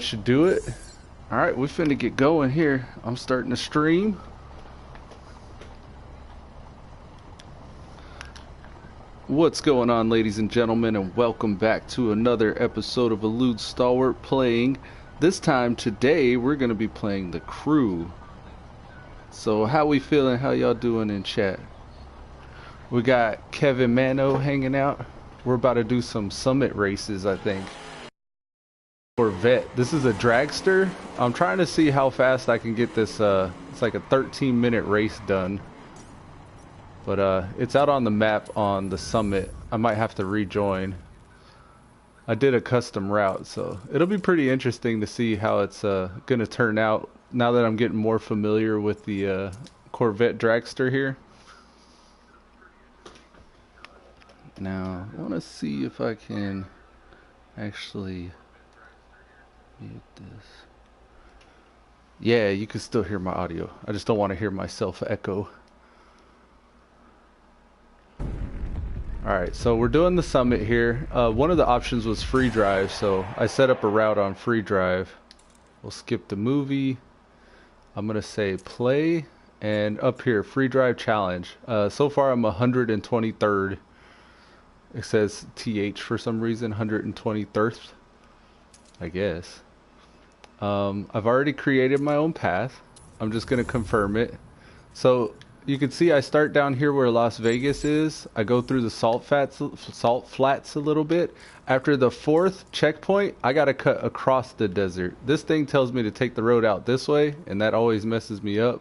should do it. Alright, we finna get going here. I'm starting to stream. What's going on, ladies and gentlemen, and welcome back to another episode of Elude Stalwart playing. This time today we're gonna be playing the crew. So how we feeling? How y'all doing in chat? We got Kevin Mano hanging out. We're about to do some summit races, I think. Corvette. This is a dragster. I'm trying to see how fast I can get this. It's like a 13-minute race done. But it's out on the map on the summit. I might have to rejoin. I did a custom route, so it'll be pretty interesting to see how it's gonna turn out now that I'm getting more familiar with the Corvette dragster here. Now, I want to see if I can actually mute this. Yeah, you can still hear my audio. I just don't want to hear myself echo. Alright, so we're doing the summit here. One of the options was free drive, so I set up a route on free drive. We'll skip the movie. I'm going to say play, and up here, free drive challenge. So far I'm 123rd. It says TH for some reason, 123rd, I guess. I've already created my own path. I'm just going to confirm it. So you can see I start down here where Las Vegas is. I go through the salt flats a little bit. After the 4th checkpoint, I got to cut across the desert. This thing tells me to take the road out this way, and that always messes me up.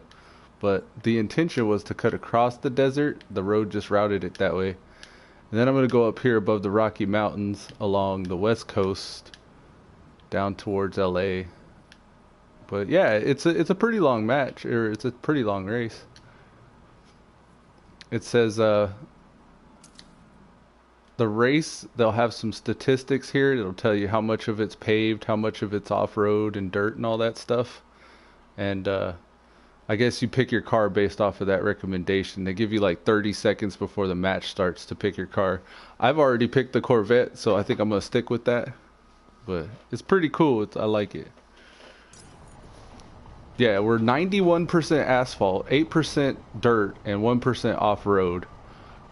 But the intention was to cut across the desert. The road just routed it that way. And then I'm going to go up here above the Rocky Mountains along the west coast down towards LA. But yeah, it's a pretty long match, or it's a pretty long race. It says the race, they'll have some statistics here. It'll tell you how much of it's paved, how much of it's off-road and dirt and all that stuff. And I guess you pick your car based off of that recommendation. They give you like 30 seconds before the match starts to pick your car. I've already picked the Corvette, so I think I'm going to stick with that. But it's pretty cool. I like it. Yeah, we're 91% asphalt, 8% dirt, and 1% off-road.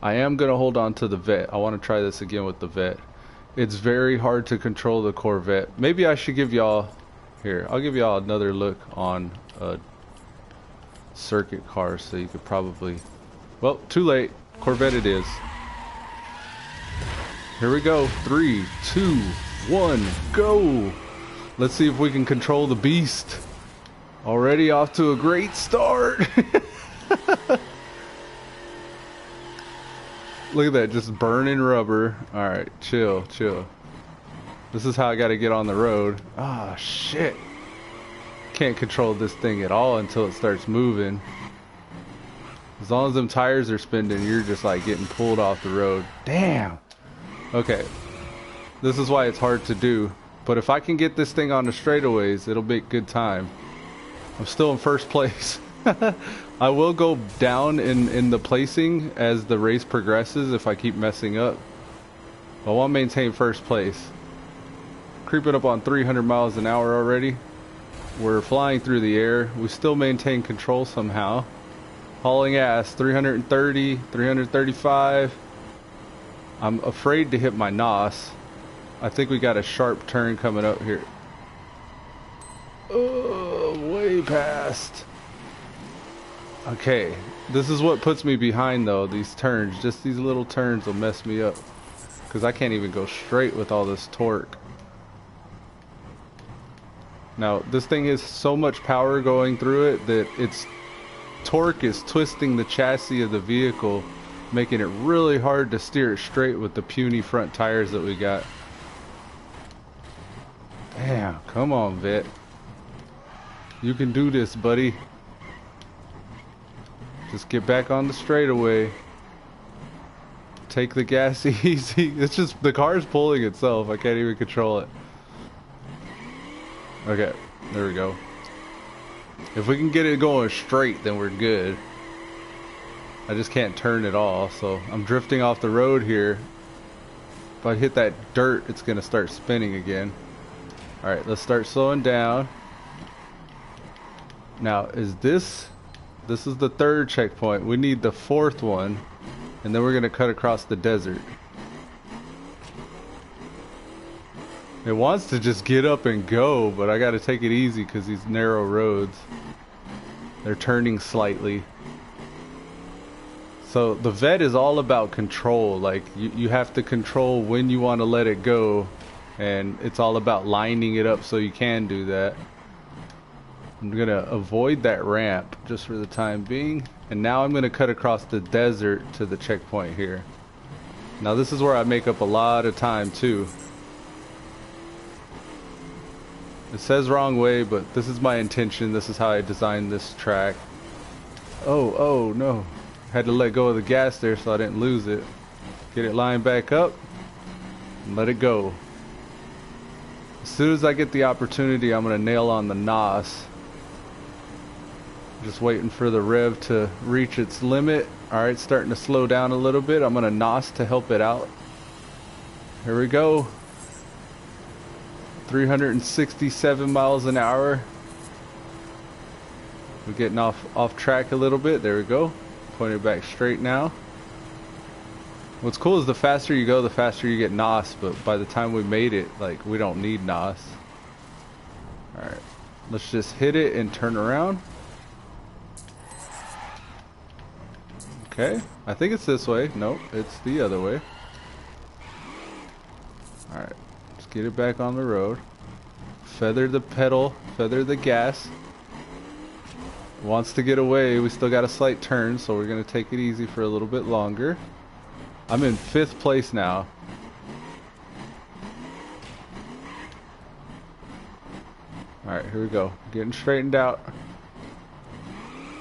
I am going to hold on to the Vet. I want to try this again with the Vet. It's very hard to control the Corvette. Maybe I should give y'all... Here, I'll give y'all another look on a circuit car so you could probably... Well, too late. Corvette it is. Here we go. 3, 2, 1, go! Let's see if we can control the beast. Already off to a great start. Look at that, just burning rubber. Alright, chill. This is how I gotta get on the road. Ah, shit. Can't control this thing at all until it starts moving. As long as them tires are spinning, you're just like getting pulled off the road. Damn. Okay. This is why it's hard to do. But if I can get this thing on the straightaways, it'll be a good time. I'm still in first place. I will go down in the placing as the race progresses if I keep messing up. I want to maintain first place. Creeping up on 300 miles an hour already. We're flying through the air. We still maintain control somehow. Hauling ass, 330, 335. I'm afraid to hit my NOS. I think we got a sharp turn coming up here. Oh, way past. Okay, this is what puts me behind though, these turns. Just these little turns will mess me up. Because I can't even go straight with all this torque. Now, this thing has so much power going through it that its torque is twisting the chassis of the vehicle, making it really hard to steer it straight with the puny front tires that we got. Damn, come on, Vet. You can do this, buddy. Just get back on the straightaway. Take the gas easy. It's just, the car's pulling itself. I can't even control it. Okay, there we go. If we can get it going straight, then we're good. I just can't turn at all, so I'm drifting off the road here. If I hit that dirt, it's gonna start spinning again. Alright, let's start slowing down. Now, this is the third checkpoint. We need the fourth one, and then we're gonna cut across the desert. It wants to just get up and go, but I gotta take it easy because these narrow roads, they're turning slightly. So the vet is all about control. Like you have to control when you want to let it go, and it's all about lining it up so you can do that. I'm gonna avoid that ramp just for the time being, and now I'm gonna cut across the desert to the checkpoint here. Now this is where I make up a lot of time too. It says wrong way, but this is my intention. This is how I designed this track. Oh no. Had to let go of the gas there so I didn't lose it. Get it lined back up and let it go. As soon as I get the opportunity, I'm gonna nail on the NOS. Just waiting for the rev to reach its limit. Alright, starting to slow down a little bit. I'm gonna NOS to help it out. Here we go. 367 miles an hour. We're getting off track a little bit. There we go. Pointed back straight now. What's cool is the faster you go, the faster you get NOS, but by the time we made it, like, we don't need NOS. Alright, let's just hit it and turn around. Okay, I think it's this way. Nope, it's the other way. Alright, let's get it back on the road. Feather the pedal, feather the gas. Wants to get away. We still got a slight turn, so we're gonna take it easy for a little bit longer. I'm in 5th place now. Alright, here we go. Getting straightened out.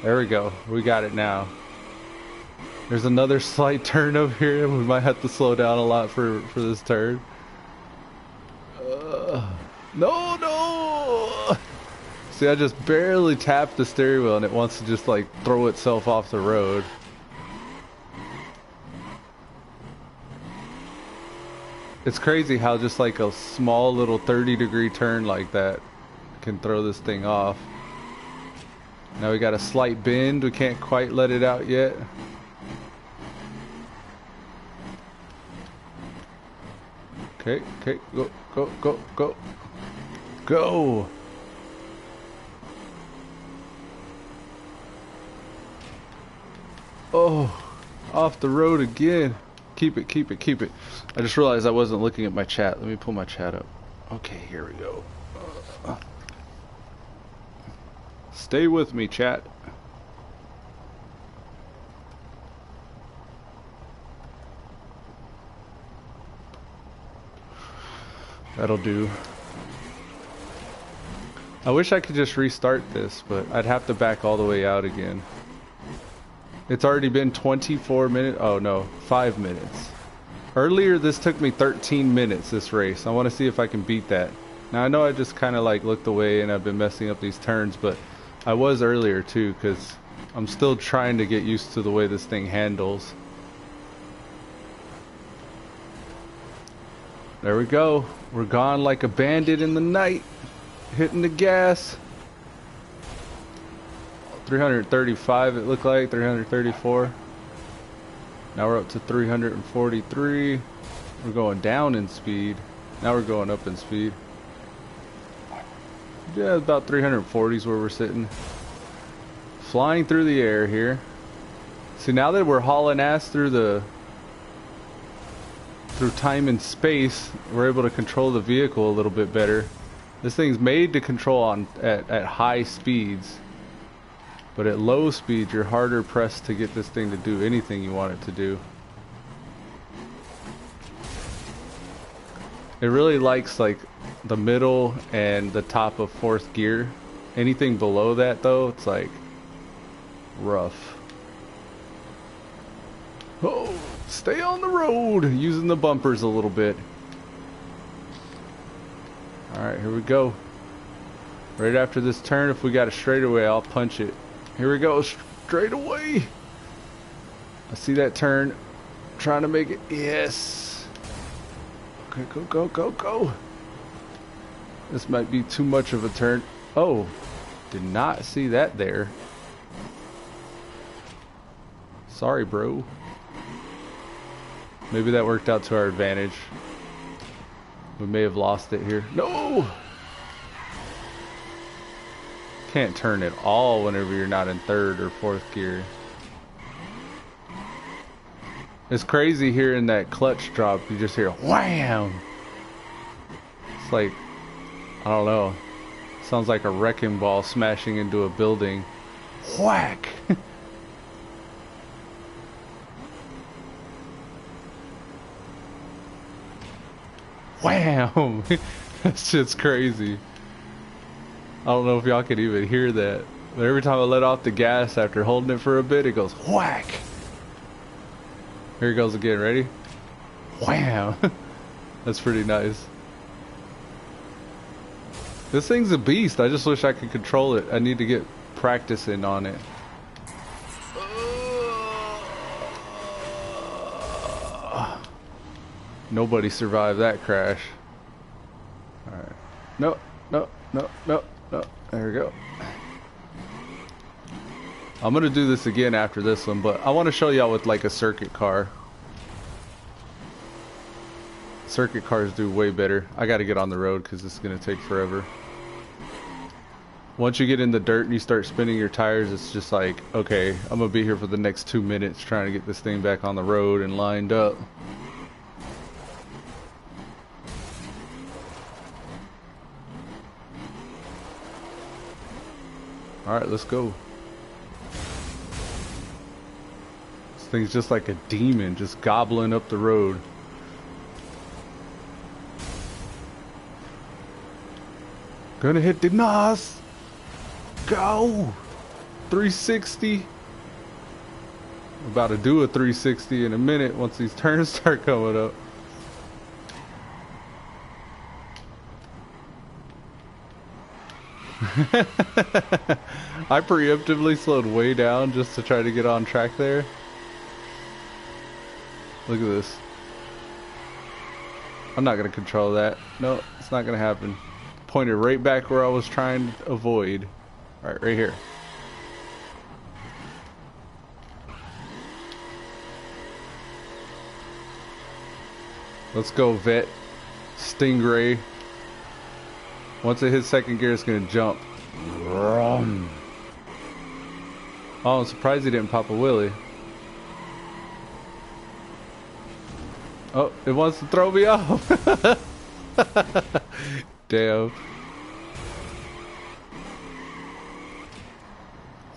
There we go. We got it now. There's another slight turn over here. We might have to slow down a lot for this turn. No! See, I just barely tapped the steering wheel and it wants to just like throw itself off the road. It's crazy how just like a small little 30-degree turn like that can throw this thing off. Now we got a slight bend. We can't quite let it out yet. Okay, go. Oh, off the road again. Keep it. I just realized I wasn't looking at my chat. Let me pull my chat up. Okay, here we go. Stay with me, chat. That'll do. I wish I could just restart this, but I'd have to back all the way out again. It's already been 24 minutes. Oh no, 5 minutes. Earlier this took me 13 minutes, this race. I want to see if I can beat that. Now I know I just kind of like looked away and I've been messing up these turns, but I was earlier too because I'm still trying to get used to the way this thing handles. There we go. We're gone like a bandit in the night. Hitting the gas. 335 it looked like, 334. Now we're up to 343. We're going down in speed. Now we're going up in speed. Yeah, about 340 is where we're sitting. Flying through the air here. See, now that we're hauling ass through time and space, we're able to control the vehicle a little bit better. This thing's made to control at high speeds. But at low speed, you're harder pressed to get this thing to do anything you want it to do. It really likes like the middle and the top of 4th gear. Anything below that though, it's like rough. Oh, stay on the road, using the bumpers a little bit. Alright, here we go. Right after this turn, if we got a straightaway, I'll punch it. Here we go, straight away. I see that turn. Trying to make it. Yes. Okay, go. This might be too much of a turn. Oh, did not see that there. Sorry, bro. Maybe that worked out to our advantage. We may have lost it here. No! Can't turn at all whenever you're not in third or fourth gear. It's crazy hearing that clutch drop. You just hear wham! It's like, I don't know. Sounds like a wrecking ball smashing into a building. Whack! Wham! That shit's crazy. I don't know if y'all can even hear that. But every time I let off the gas after holding it for a bit, it goes whack! Here it goes again, ready? Wham! That's pretty nice. This thing's a beast. I just wish I could control it. I need to get practicing on it. Nobody survived that crash. Alright. No, no, no, no, no. There we go. I'm gonna do this again after this one, but I want to show y'all with like a circuit car. Circuit cars do way better. I gotta get on the road because this is gonna take forever. Once you get in the dirt and you start spinning your tires, it's just like, okay, I'm gonna be here for the next 2 minutes trying to get this thing back on the road and lined up. Alright, let's go. This thing's just like a demon, just gobbling up the road. Gonna hit the NOS! Go! 360! I'm about to do a 360 in a minute once these turns start coming up. I preemptively slowed way down just to try to get on track there. Look at this. I'm not gonna control that. No, it's not gonna happen. Pointed right back where I was trying to avoid. Alright, right here. Let's go, Vet. Stingray. Once it hits second gear, it's gonna jump. Oh, I'm surprised he didn't pop a wheelie. Oh, it wants to throw me off. Damn.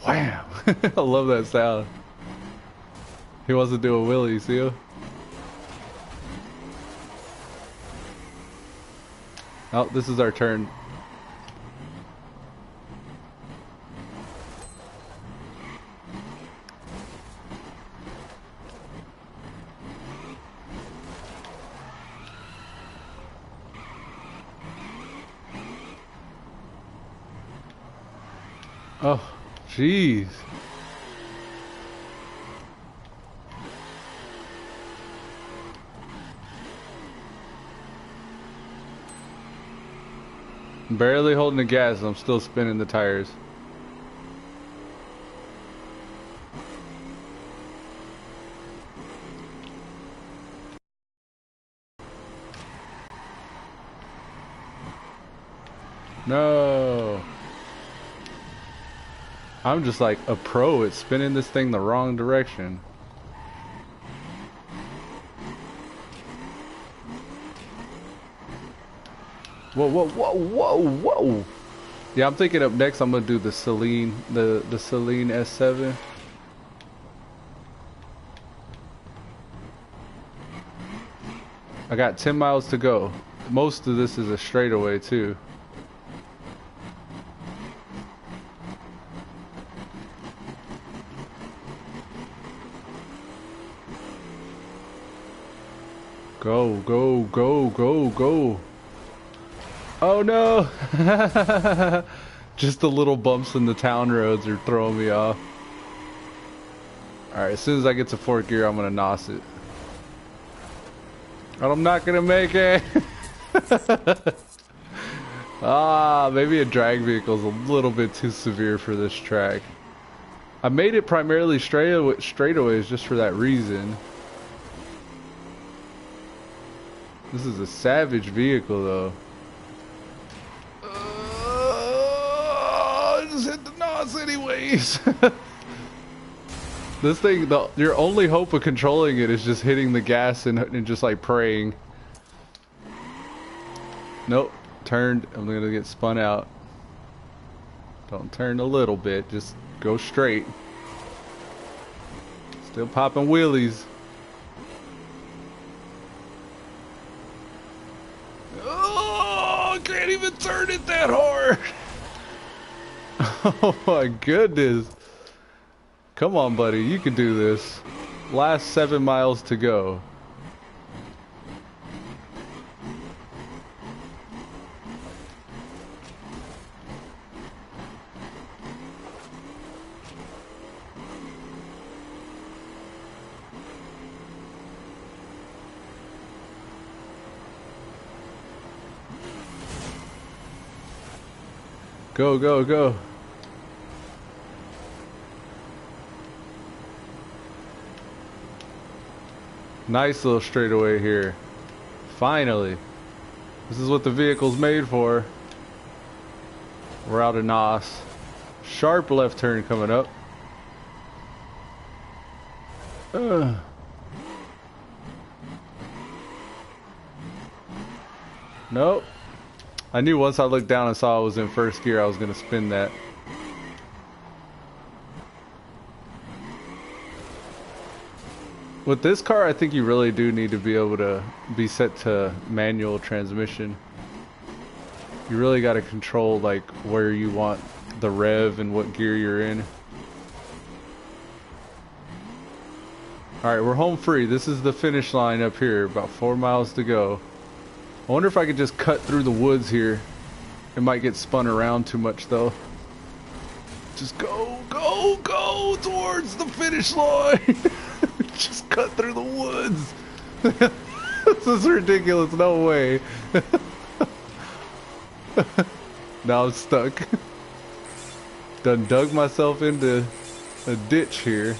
Wham! I love that sound. He wants to do a wheelie, see him? Oh, this is our turn. Oh, jeez. I'm barely holding the gas, I'm still spinning the tires. No. I'm just like a pro at spinning this thing the wrong direction. Whoa, whoa, whoa, whoa, whoa. Yeah, I'm thinking up next I'm gonna do the Celine, the Celine S7. I got 10 miles to go. Most of this is a straightaway too. Go, go, go, go, go. Oh no! Just the little bumps in the town roads are throwing me off. Alright, as soon as I get to fourth gear, I'm gonna NOS it. And I'm not gonna make it! Ah, maybe a drag vehicle is a little bit too severe for this track. I made it primarily straightaways just for that reason. This is a savage vehicle, though. I just hit the NOS anyways. This thing, your only hope of controlling it is just hitting the gas and just like praying. Nope, turned. I'm gonna get spun out. Don't turn a little bit, just go straight. Still popping wheelies. Oh, I can't even turn it that hard. Oh my goodness. Come on, buddy, you can do this. Last 7 miles to go. Go, go, go. Nice little straightaway here. Finally. This is what the vehicle's made for. We're out of NOS. Sharp left turn coming up. Nope. I knew once I looked down and saw I was in first gear, I was going to spin that. With this car, I think you really do need to be able to be set to manual transmission. You really got to control like where you want the rev and what gear you're in. Alright, we're home free. This is the finish line up here. About 4 miles to go. I wonder if I could just cut through the woods here. It might get spun around too much though. Just go, go, go towards the finish line. Just cut through the woods. This is ridiculous. No way. Now I'm stuck. Done dug myself into a ditch here.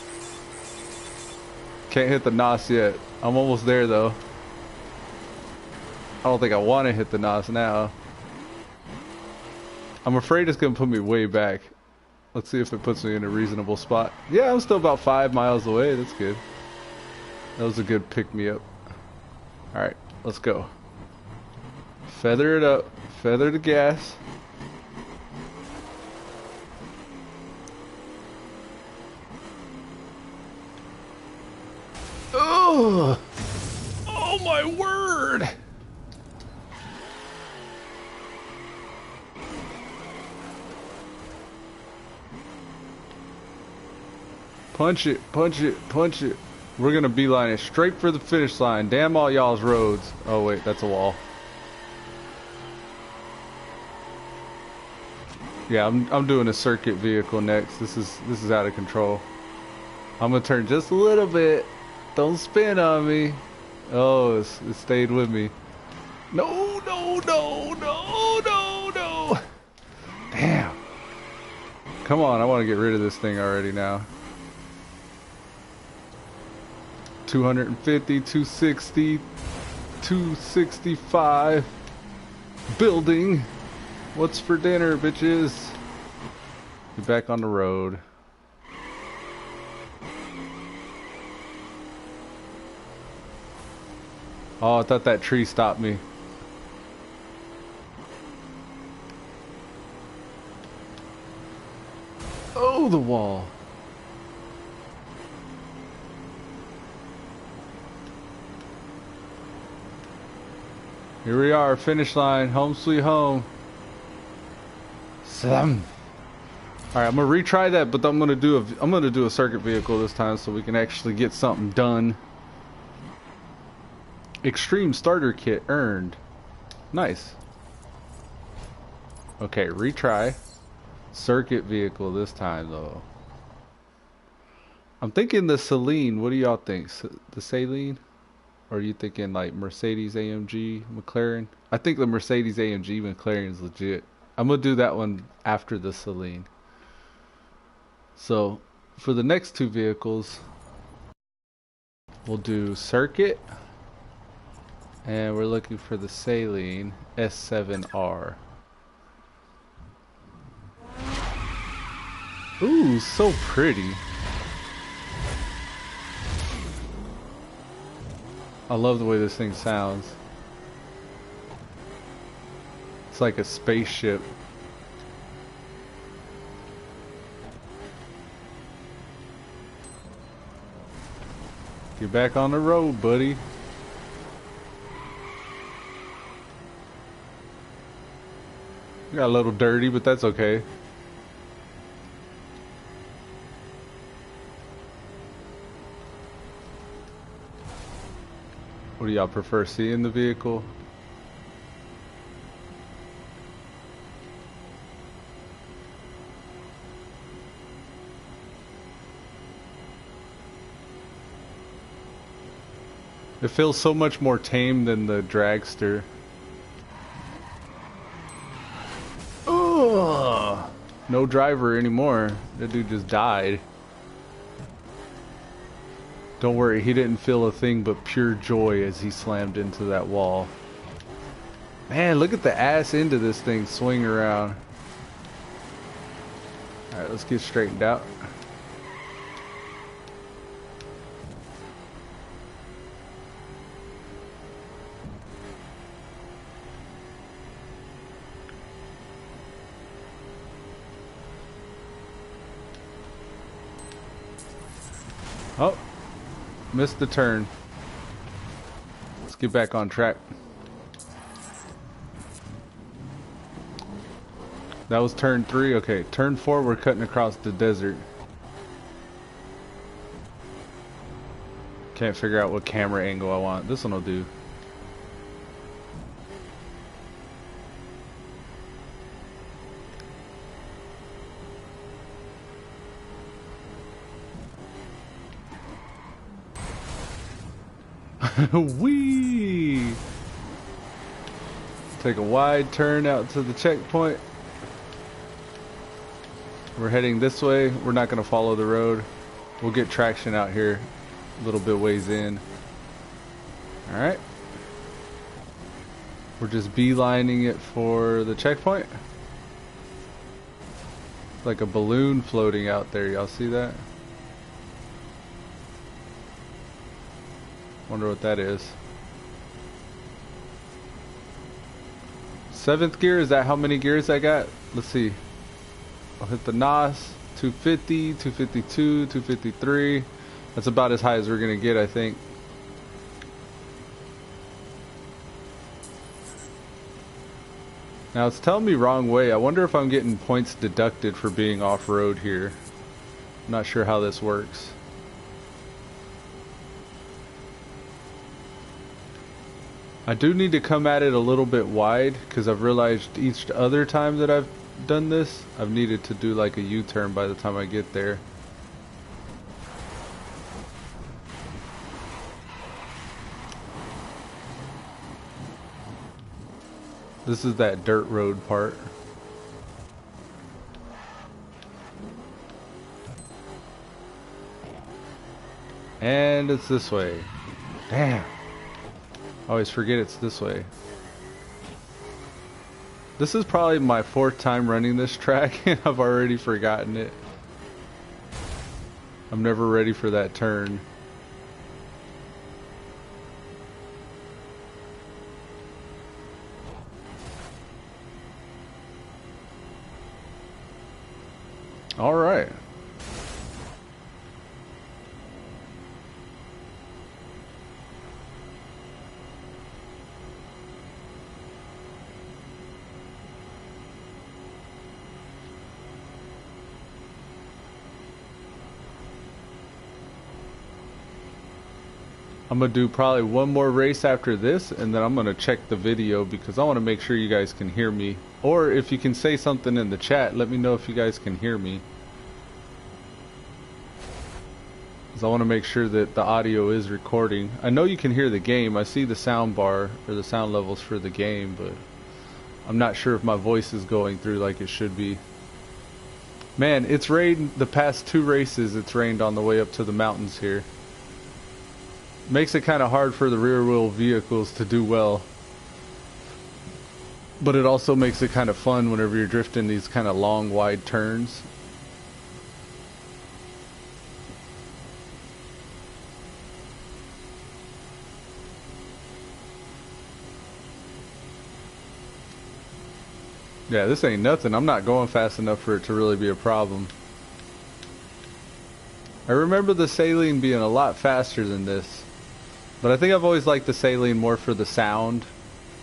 Can't hit the NOS yet. I'm almost there though. I don't think I want to hit the NOS now. I'm afraid it's going to put me way back. Let's see if it puts me in a reasonable spot. Yeah, I'm still about 5 miles away. That's good. That was a good pick-me-up. Alright, let's go. Feather it up. Feather the gas. Oh! Oh my word! Punch it, punch it, punch it. We're gonna beeline it straight for the finish line. Damn all y'all's roads. Oh wait, that's a wall. Yeah, I'm doing a circuit vehicle next. This is out of control. I'm gonna turn just a little bit. Don't spin on me. Oh, it stayed with me. No, no, no, no, no, no. Damn. Come on, I want to get rid of this thing already now. 250, 260, 265. Building. What's for dinner, bitches? Get back on the road. Oh, I thought that tree stopped me. Oh, the wall. Here we are, finish line, home sweet home. Slam. All right, I'm gonna retry that, but I'm gonna do a circuit vehicle this time so we can actually get something done. Extreme starter kit earned. Nice. Okay, retry. Circuit vehicle this time though. I'm thinking the Celine. What do y'all think? The Saline? Or are you thinking like Mercedes AMG McLaren? I think the Mercedes AMG McLaren is legit. I'm gonna do that one after the Celine. So for the next two vehicles, we'll do Circuit, and we're looking for the Saline S7R. Ooh, so pretty. I love the way this thing sounds. It's like a spaceship. Get back on the road, buddy. Got a little dirty, but that's okay. What do y'all prefer, seeing the vehicle? It feels so much more tame than the dragster. Ugh! No driver anymore. That dude just died. Don't worry, he didn't feel a thing but pure joy as he slammed into that wall. Man, look at the ass end of this thing swing around. Alright, let's get straightened out. Oh, missed the turn. Let's get back on track. That was turn 3. Okay, turn 4, we're cutting across the desert. Can't figure out what camera angle I want. This one will do. Whee! Take a wide turn out to the checkpoint. We're heading this way. We're not going to follow the road. We'll get traction out here a little bit ways in. Alright. We're just beelining it for the checkpoint. Like a balloon floating out there. Y'all see that? Wonder what that is. 7th gear, is that how many gears I got? Let's see. I'll hit the NOS. 250, 252, 253. That's about as high as we're gonna get, I think. Now it's telling me wrong way. I wonder if I'm getting points deducted for being off-road here. I'm not sure how this works. I do need to come at it a little bit wide because I've realized each other time that I've done this, I've needed to do like a U-turn by the time I get there. This is that dirt road part. And it's this way. Damn. I always forget it's this way. This is probably my 4th time running this track and I've already forgotten it. I'm never ready for that turn. All right. I'm gonna do probably one more race after this and then I'm gonna check the video because I want to make sure you guys can hear me, or if you can say something in the chat, let me know if you guys can hear me. because I want to make sure that the audio is recording. I know you can hear the game. I see the sound bar or the sound levels for the game, but I'm not sure if my voice is going through like it should be. Man, it's rained the past 2 races. It's rained on the way up to the mountains here. Makes it kind of hard for the rear wheel vehicles to do well. But it also makes it kind of fun whenever you're drifting these kind of long, wide turns. Yeah, this ain't nothing. I'm not going fast enough for it to really be a problem. I remember the Saline being a lot faster than this. But I think I've always liked the Saline more for the sound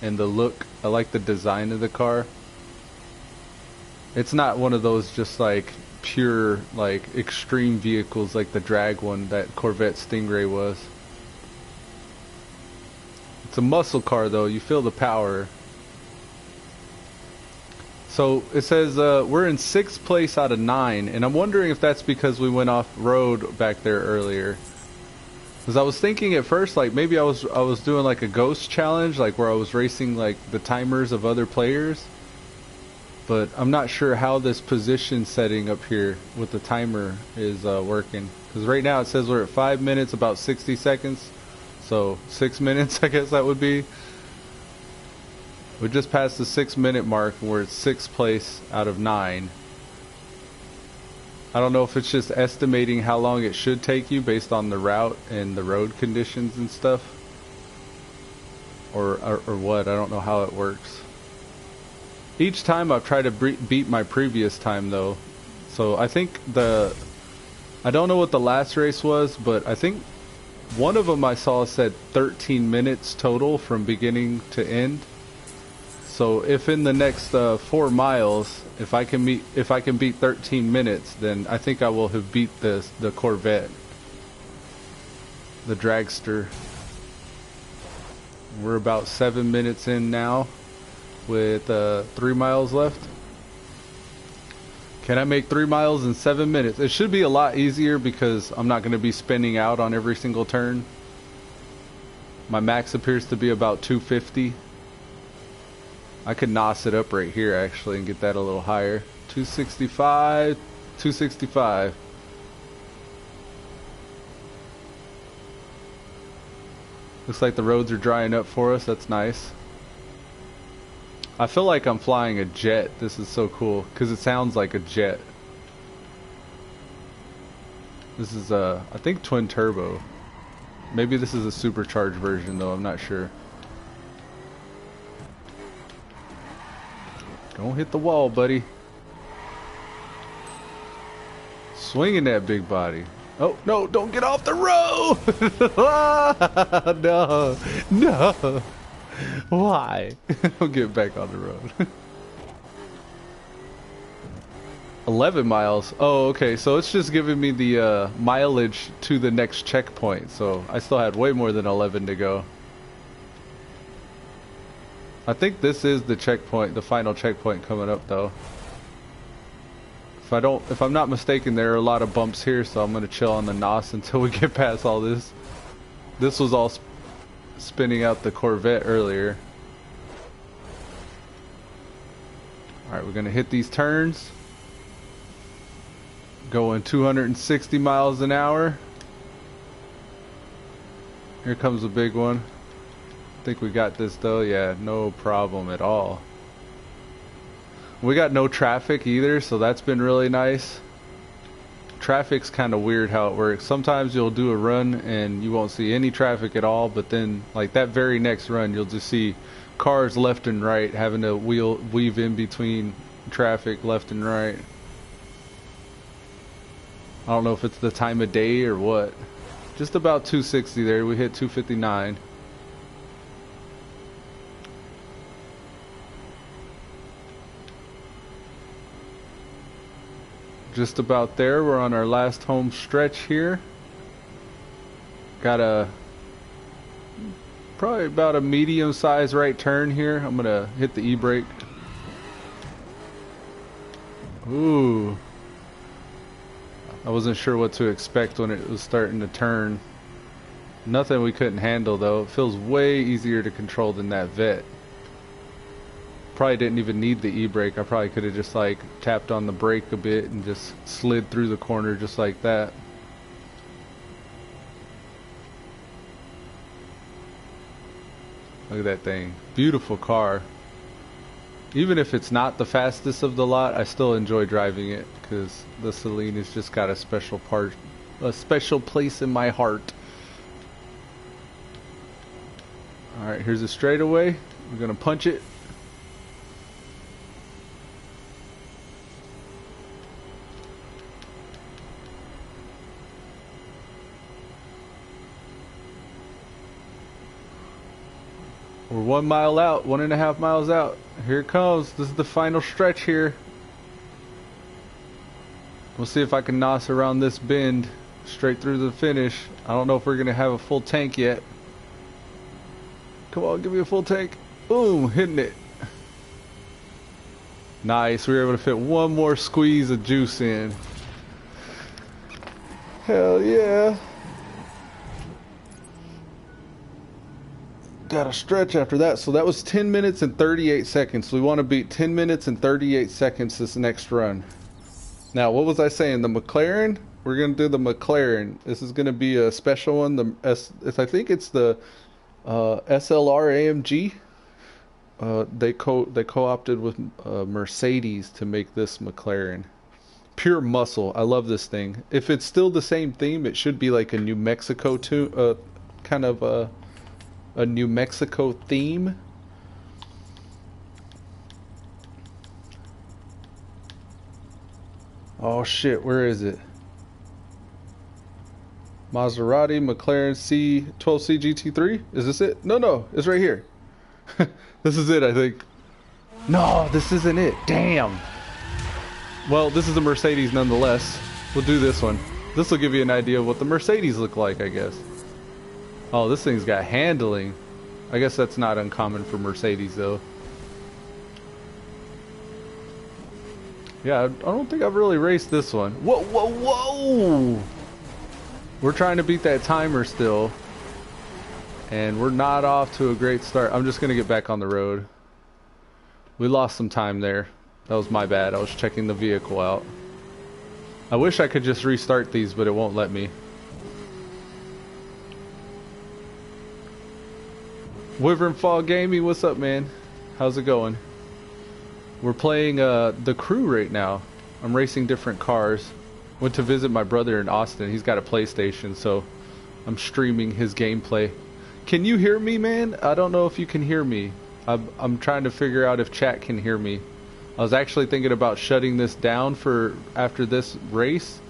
and the look. I like the design of the car. It's not one of those just like pure like extreme vehicles like the drag one that Corvette Stingray was. It's a muscle car though, you feel the power. So it says we're in 6th place out of 9, and I'm wondering if that's because we went off road back there earlier. Because I was thinking at first, like maybe I was doing like a ghost challenge, like where I was racing like the timers of other players. But I'm not sure how this position setting up here with the timer is working. Because right now it says we're at 5 minutes, about 60 seconds. So 6 minutes, I guess that would be. We just passed the 6-minute mark, and we're at 6th place out of 9. I don't know if it's just estimating how long it should take you based on the route and the road conditions and stuff, or what. I don't know how it works. Each time I've tried to beat my previous time though, so I think I don't know what the last race was, but I think one of them I saw said 13 minutes total from beginning to end. So if in the next 4 miles, if I can beat 13 minutes, then I think I will have beat the Corvette, the dragster. We're about 7 minutes in now, with 3 miles left. Can I make 3 miles in 7 minutes? It should be a lot easier because I'm not going to be spinning out on every single turn. My max appears to be about 250. I could NOS it up right here actually and get that a little higher. 265, 265. Looks like the roads are drying up for us. That's nice. I feel like I'm flying a jet. This is so cool because it sounds like a jet. This is I think twin turbo. Maybe this is a supercharged version though, I'm not sure. Don't hit the wall, buddy. Swinging that big body. Oh, no, don't get off the road! No, no. Why? I'll get back on the road. 11 miles. Oh, okay, so it's just giving me the mileage to the next checkpoint. So I still had way more than 11 to go. I think this is the checkpoint, the final checkpoint coming up though. If I'm not mistaken, there are a lot of bumps here, so I'm gonna chill on the NOS until we get past all this. This was all spinning out the Corvette earlier. Alright, we're gonna hit these turns. Going 260 miles an hour. Here comes a big one. I think we got this though. Yeah, no problem at all. We got no traffic either, so that's been really nice. Traffic's kind of weird how it works. Sometimes you'll do a run and you won't see any traffic at all, but then like that very next run you'll just see cars left and right having to weave in between traffic left and right. I don't know if it's the time of day or what. Just about 260 there. We hit 259. Just about there. We're on our last home stretch here. Got probably about a medium-sized right turn here. I'm gonna hit the e-brake. Ooh, I wasn't sure what to expect when it was starting to turn. Nothing we couldn't handle though. It feels way easier to control than that vet. Probably didn't even need the e-brake. I probably could have just like tapped on the brake a bit and just slid through the corner just like that. Look at that thing. Beautiful car. Even if it's not the fastest of the lot, I still enjoy driving it because the Celine has just got a special place in my heart. Alright, here's a straightaway. We're gonna punch it. We're 1 mile out, 1.5 miles out. Here it comes. This is the final stretch here. We'll see if I can nos around this bend straight through the finish. I don't know if we're gonna have a full tank yet. Come on, give me a full tank. Boom, hitting it. Nice, we were able to fit one more squeeze of juice in. Hell yeah. Got a stretch after that. So that was 10 minutes and 38 seconds. We want to beat 10 minutes and 38 seconds this next run. Now, what was I saying? The McLaren? We're going to do the McLaren. This is going to be a special one. I think it's the SLR AMG. They co-opted with Mercedes to make this McLaren. Pure muscle. I love this thing. If it's still the same theme, it should be like a New Mexico kind of a New Mexico theme. Oh shit, where is it? Maserati, McLaren C12C GT3? Is this it? No, it's right here. This is it, I think. No, this isn't it. Damn. Well, this is a Mercedes nonetheless. We'll do this one. This will give you an idea of what the Mercedes look like, I guess. Oh, this thing's got handling. I guess that's not uncommon for Mercedes, though. Yeah, I don't think I've really raced this one. Whoa! We're trying to beat that timer still. And we're not off to a great start. I'm just going to get back on the road. We lost some time there. That was my bad. I was checking the vehicle out. I wish I could just restart these, but it won't let me. Wyvern Fall Gaming, what's up, man? How's it going? We're playing the crew right now. I'm racing different cars. Went to visit my brother in Austin. He's got a PlayStation, so I'm streaming his gameplay. Can you hear me, man? I don't know if you can hear me. I'm trying to figure out if chat can hear me. I was actually thinking about shutting this down for after this race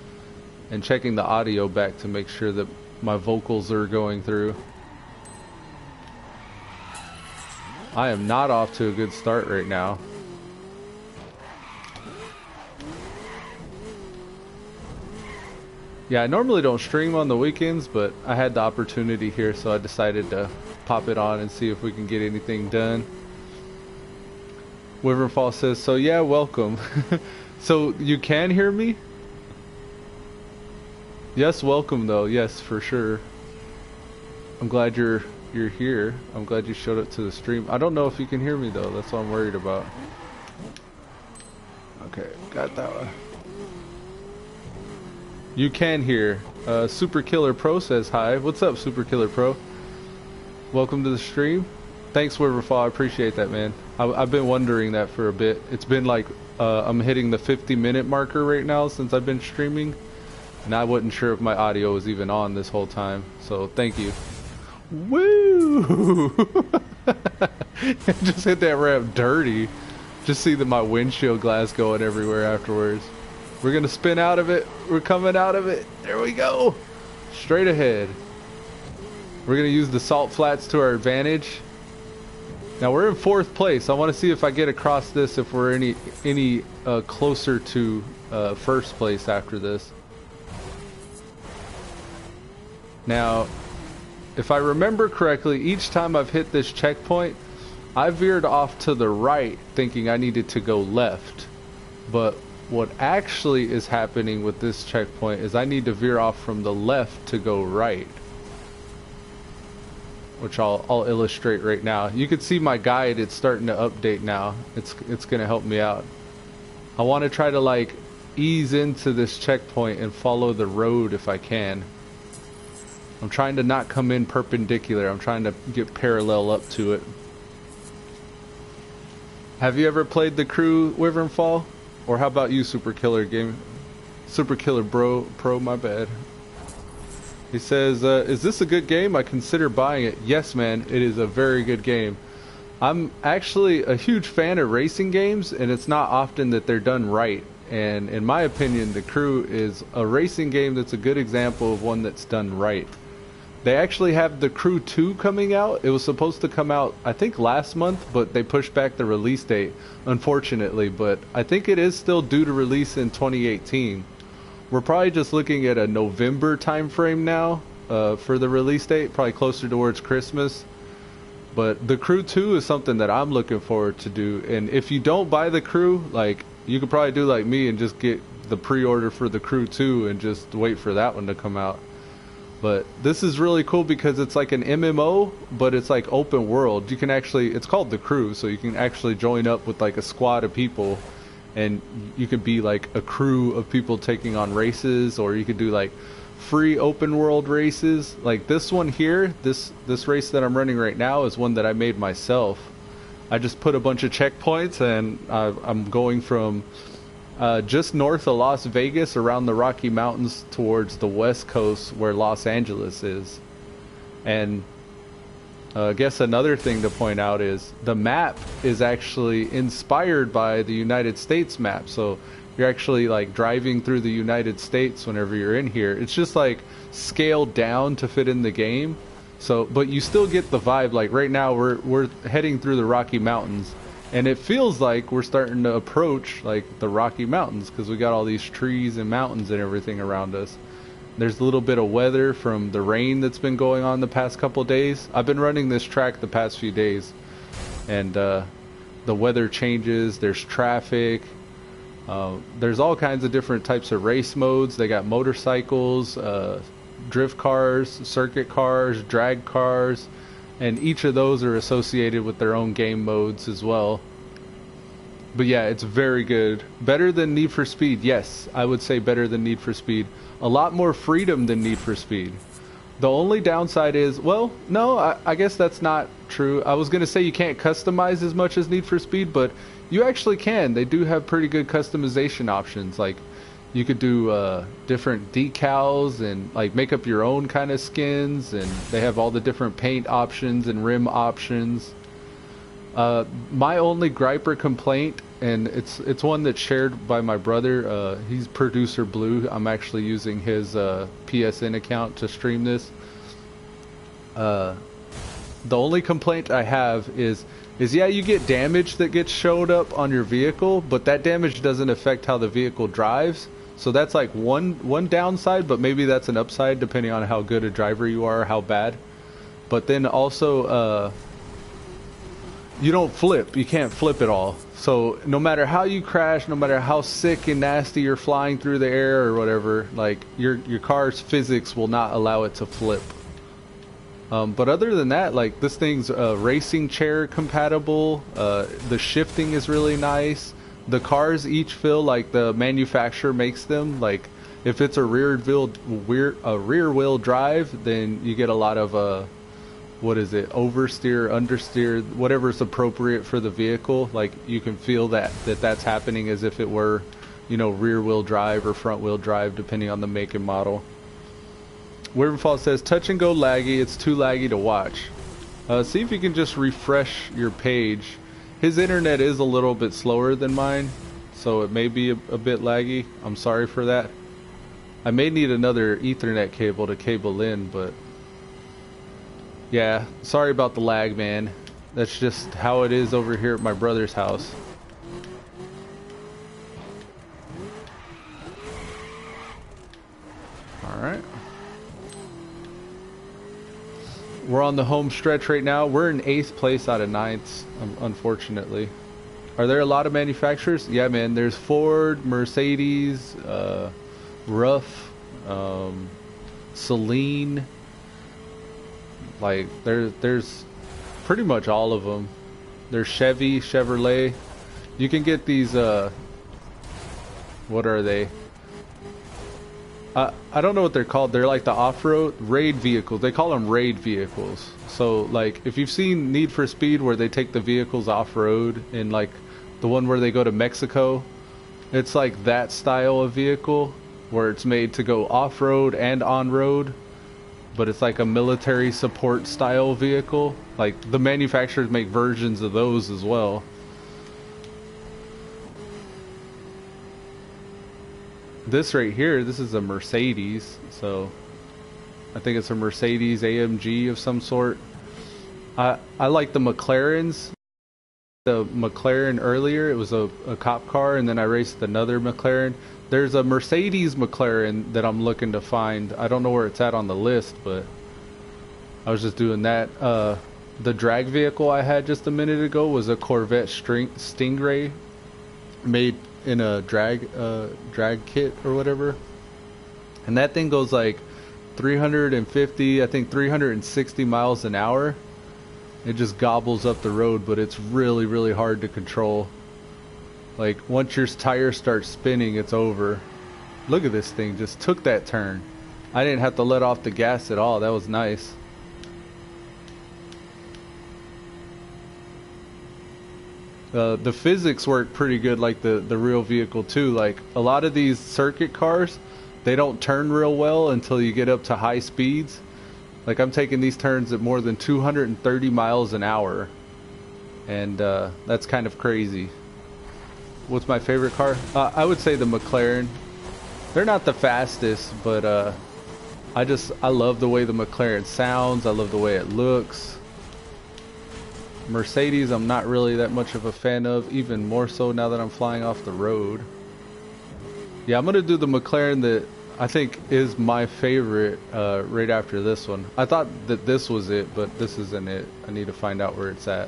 and checking the audio back to make sure that my vocals are going through. I am not off to a good start right now. Yeah, I normally don't stream on the weekends, but I had the opportunity here, so I decided to pop it on and see if we can get anything done. Wyvernfall says, so yeah, welcome. So you can hear me? Yes, welcome though. Yes, for sure. I'm glad you're here. I'm glad you showed up to the stream. I don't know if you can hear me though. That's what I'm worried about. Okay, got that one. You can hear. Super Killer Pro says hi. What's up, Super Killer Pro? Welcome to the stream. Thanks, Wyvernfall. I appreciate that, man. I've been wondering that for a bit. It's been like I'm hitting the 50-minute marker right now since I've been streaming, and I wasn't sure if my audio was even on this whole time. So thank you. Woo! Just hit that ramp dirty. Just see that my windshield glass going everywhere afterwards. We're gonna spin out of it. We're coming out of it. There we go. Straight ahead. We're gonna use the salt flats to our advantage. Now we're in 4th place. I want to see if I get across this if we're any closer to 1st place after this. Now, if I remember correctly, each time I've hit this checkpoint, I veered off to the right thinking I needed to go left. But what actually is happening with this checkpoint is I need to veer off from the left to go right, which I'll illustrate right now. You can see my guide, it's starting to update now. It's gonna help me out. I want to try to like ease into this checkpoint and follow the road if I can. I'm trying to not come in perpendicular. I'm trying to get parallel up to it. Have you ever played the Crew Wyvernfall? Or how about you, Super Killer Game? Super Killer Pro, my bad. He says, is this a good game? I consider buying it. Yes, man, it is a very good game. I'm actually a huge fan of racing games, and it's not often that they're done right. And in my opinion, The Crew is a racing game that's a good example of one that's done right. They actually have The Crew 2 coming out. It was supposed to come out, I think, last month, but they pushed back the release date, unfortunately. But I think it is still due to release in 2018. We're probably just looking at a November time frame now for the release date, probably closer towards Christmas. But The Crew 2 is something that I'm looking forward to do. And if you don't buy The Crew, like, you could probably do like me and just get the pre-order for The Crew 2 and just wait for that one to come out. But this is really cool because it's like an MMO, but it's like open world. You can actually, it's called The Crew, so you can actually join up with like a squad of people, and you could be like a crew of people taking on races, or you could do like free open world races. Like this one here, this race that I'm running right now is one that I made myself. I just put a bunch of checkpoints, and I'm going from just north of Las Vegas around the Rocky Mountains towards the west coast where Los Angeles is. And I guess another thing to point out is the map is actually inspired by the United States map. So you're actually like driving through the United States whenever you're in here. It's just like scaled down to fit in the game. So, but you still get the vibe. Like right now we're heading through the Rocky Mountains, and it feels like we're starting to approach like the Rocky Mountains because we got all these trees and mountains and everything around us. There's a little bit of weather from the rain that's been going on the past couple days. I've been running this track the past few days, and the weather changes. There's traffic. There's all kinds of different types of race modes. They got motorcycles, drift cars, circuit cars, drag cars, and each of those are associated with their own game modes as well. But yeah, it's very good. Better than Need for Speed. Yes, I would say better than Need for Speed. A lot more freedom than Need for Speed. The only downside is, well, no, I guess that's not true. I was going to say you can't customize as much as Need for Speed, but you actually can. They do have pretty good customization options. Like, you could do different decals and like make up your own kind of skins, and they have all the different paint options and rim options. My only gripe or complaint, and it's one that's shared by my brother, he's Producer Blue. I'm actually using his PSN account to stream this. The only complaint I have is yeah, you get damage that gets showed up on your vehicle, but that damage doesn't affect how the vehicle drives. So that's like one downside, but maybe that's an upside depending on how good a driver you are, or how bad. But then also, you don't flip. You can't flip at all. So no matter how you crash, no matter how sick and nasty you're flying through the air or whatever, like your car's physics will not allow it to flip. But other than that, like this thing's racing chair compatible. The shifting is really nice. The cars each feel like the manufacturer makes them. Like if it's a rear wheel drive, then you get a lot of what is it, oversteer, understeer, whatever's appropriate for the vehicle. Like you can feel that's happening as if it were, you know, rear wheel drive or front wheel drive, depending on the make and model. Wyvernfall says touch and go laggy. It's too laggy to watch. See if you can just refresh your page. His internet is a little bit slower than mine, so it may be a bit laggy. I'm sorry for that. I may need another Ethernet cable to cable in, but yeah, sorry about the lag, man. That's just how it is over here at my brother's house. Alright. We're on the home stretch right now. We're in 8th place out of 9th, unfortunately. Are there a lot of manufacturers? Yeah, man. There's Ford, Mercedes, Ruff, Celine. Like there's pretty much all of them. There's Chevy, Chevrolet. You can get these. What are they? I don't know what they're called. They're like the off-road raid vehicles. They call them raid vehicles. So like if you've seen Need for Speed where they take the vehicles off-road, and like the one where they go to Mexico, it's like that style of vehicle where it's made to go off-road and on-road, but it's like a military support style vehicle. Like the manufacturers make versions of those as well. This right here, this is a Mercedes, so I think it's a Mercedes AMG of some sort. I like the McLarens. The McLaren earlier, it was a cop car, and then I raced another McLaren. There's a Mercedes McLaren that I'm looking to find. I don't know where it's at on the list, but I was just doing that. The drag vehicle I had just a minute ago was a Corvette Stingray, made in a drag kit or whatever, and that thing goes like 350, I think 360 miles an hour. It just gobbles up the road, but it's really, really hard to control. Like once your tires start spinning, it's over. Look at this thing, just took that turn. I didn't have to let off the gas at all. That was nice. The physics work pretty good, like the real vehicle too. Like a lot of these circuit cars, they don't turn real well until you get up to high speeds. Like I'm taking these turns at more than 230 miles an hour, and that's kind of crazy. What's my favorite car? I would say the McLaren. They're not the fastest, but I love the way the McLaren sounds. I love the way it looks. Mercedes I'm not really that much of a fan of, even more so now that I'm flying off the road. Yeah, I'm gonna do the McLaren that I think is my favorite right after this one. I thought that this was it, but this isn't it. I need to find out where it's at.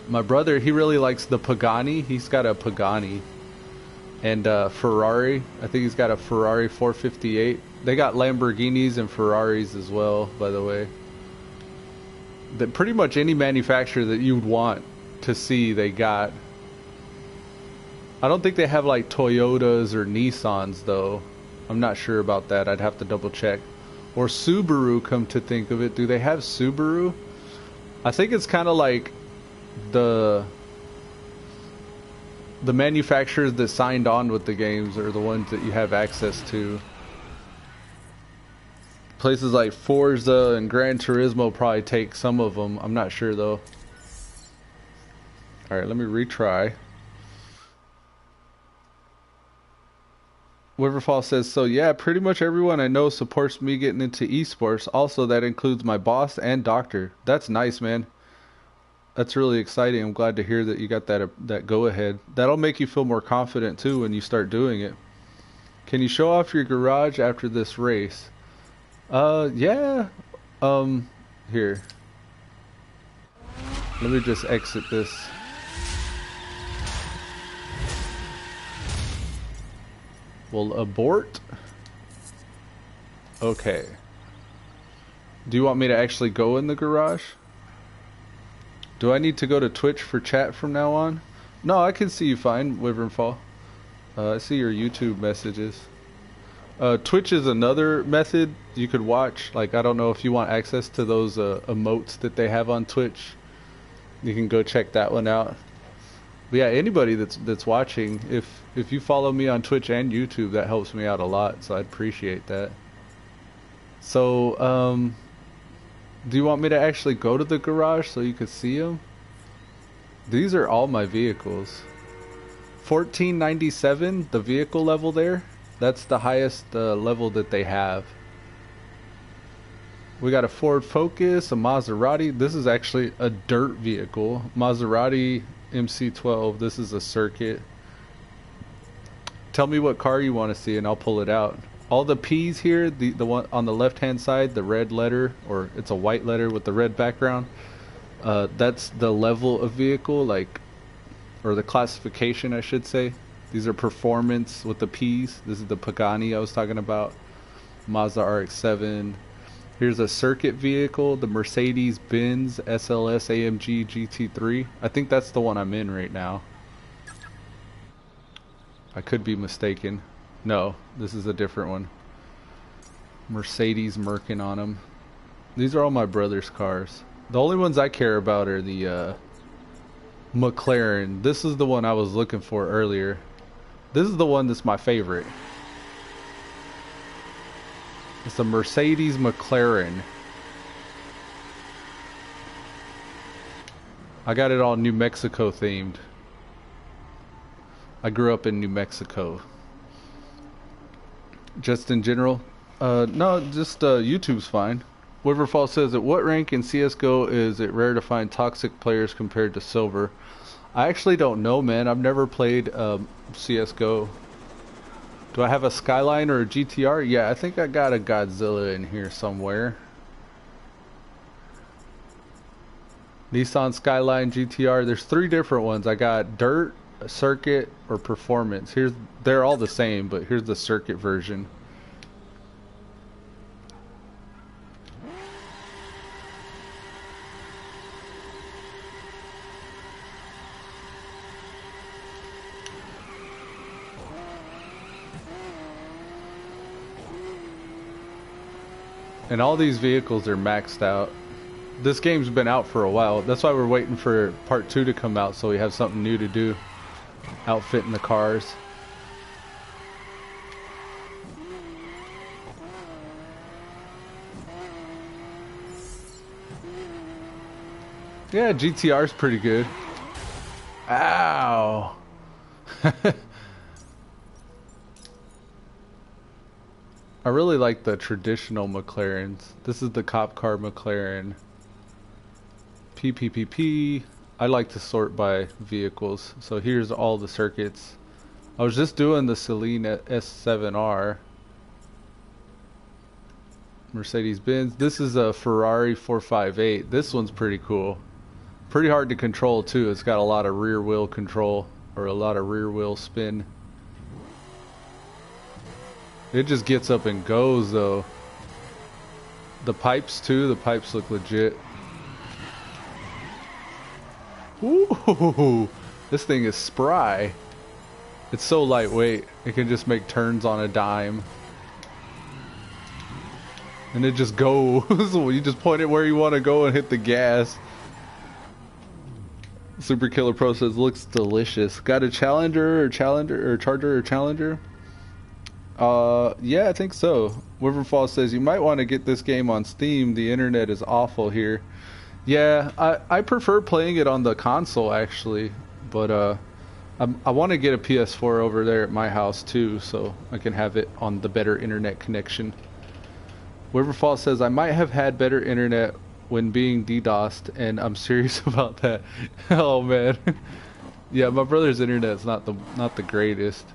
My brother, he really likes the Pagani. He's got a Pagani. And Ferrari, I think he's got a Ferrari 458. They got Lamborghinis and Ferraris as well, by the way. That pretty much any manufacturer that you would want to see, they got. I don't think they have like Toyotas or Nissans though. I'm not sure about that. I'd have to double check. Or Subaru, come to think of it. Do they have Subaru? I think it's kind of like the manufacturers that signed on with the games are the ones that you have access to. Places like Forza and Gran Turismo probably take some of them. I'm not sure though. Alright, let me retry. Wiverfall says, so yeah, pretty much everyone I know supports me getting into esports. Also, that includes my boss and doctor. That's nice, man. That's really exciting. I'm glad to hear that you got that go ahead. That'll make you feel more confident too when you start doing it. Can you show off your garage after this race? Yeah. Here. Let me just exit this. We'll abort. Okay. Do you want me to actually go in the garage? Do I need to go to Twitch for chat from now on? No, I can see you fine, Wyvernfall. I see your YouTube messages. Twitch is another method you could watch. Like, I don't know if you want access to those emotes that they have on Twitch. You can go check that one out. But yeah, anybody that's watching, if you follow me on Twitch and YouTube, that helps me out a lot, so I'd appreciate that. So, do you want me to actually go to the garage so you could see them? These are all my vehicles. 1497, the vehicle level there. That's the highest level that they have. We got a Ford Focus, a Maserati. This is actually a dirt vehicle. Maserati MC12. This is a circuit. Tell me what car you want to see and I'll pull it out. All the P's here, the one on the left hand side, the red letter, or it's a white letter with the red background. That's the level of vehicle, like, or the classification, I should say. These are performance with the P's. This is the Pagani I was talking about. Mazda RX-7. Here's a circuit vehicle, the Mercedes-Benz SLS AMG GT3. I think that's the one I'm in right now. I could be mistaken. No, this is a different one. Mercedes Merkin on them. These are all my brother's cars. The only ones I care about are the McLaren. This is the one I was looking for earlier. This is the one that's my favorite. It's a Mercedes McLaren. I got it all New Mexico themed. I grew up in New Mexico. Just in general? No, just YouTube's fine. Wiverfall says, at what rank in CSGO is it rare to find toxic players compared to silver? I actually don't know, man. I've never played CSGO. Do I have a Skyline or a GTR? Yeah, I think I got a Godzilla in here somewhere. Nissan Skyline GTR. There's 3 different ones. I got Dirt, Circuit, or Performance. They're all the same, but here's the Circuit version. And all these vehicles are maxed out. This game's been out for a while. That's why we're waiting for part 2 to come out, so we have something new to do. Outfitting the cars. Yeah, GTR's pretty good. Ow! I really like the traditional McLarens. This is the cop car McLaren. PPPP. I like to sort by vehicles. So here's all the circuits. I was just doing the Celine S7R. Mercedes-Benz. This is a Ferrari 458. This one's pretty cool. Pretty hard to control too. It's got a lot of rear wheel control, or a lot of rear wheel spin. It just gets up and goes though. The pipes too, the pipes look legit. Ooh, this thing is spry. It's so lightweight, it can just make turns on a dime. And it just goes. You just point it where you want to go and hit the gas. Super Killer Pro says, looks delicious. Got a Charger or Challenger? Yeah, I think so. Wiverfall says, you might want to get this game on Steam. The internet is awful here. Yeah, I prefer playing it on the console actually, but I want to get a PS4 over there at my house too, so I can have it on the better internet connection. Wiverfall says, I might have had better internet when being DDoSed, and I'm serious about that. Oh man. Yeah, my brother's internet's not the greatest.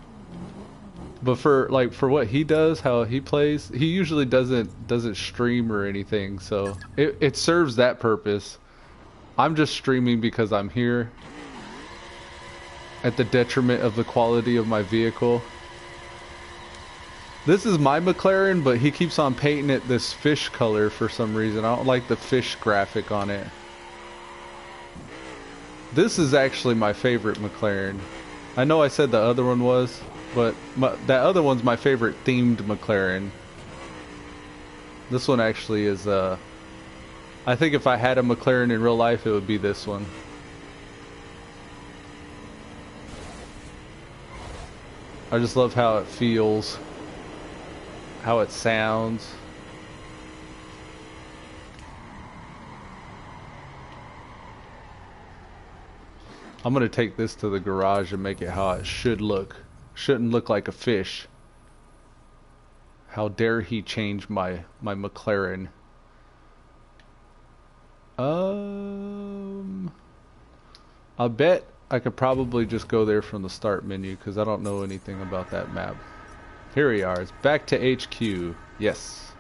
But for what he does, how he plays, he usually doesn't stream or anything, so it serves that purpose. I'm just streaming because I'm here at the detriment of the quality of my vehicle. This is my McLaren, but he keeps on painting it this fish color for some reason. I don't like the fish graphic on it. This is actually my favorite McLaren. I know I said the other one was, but that other one's my favorite themed McLaren. This one actually is, I think if I had a McLaren in real life, it would be this one. I just love how it feels, how it sounds. I'm gonna take this to the garage and make it how it should look. Shouldn't look like a fish. How dare he change my McLaren? I bet I could probably just go there from the start menu because I don't know anything about that map. Here we are. It's back to HQ. Yes.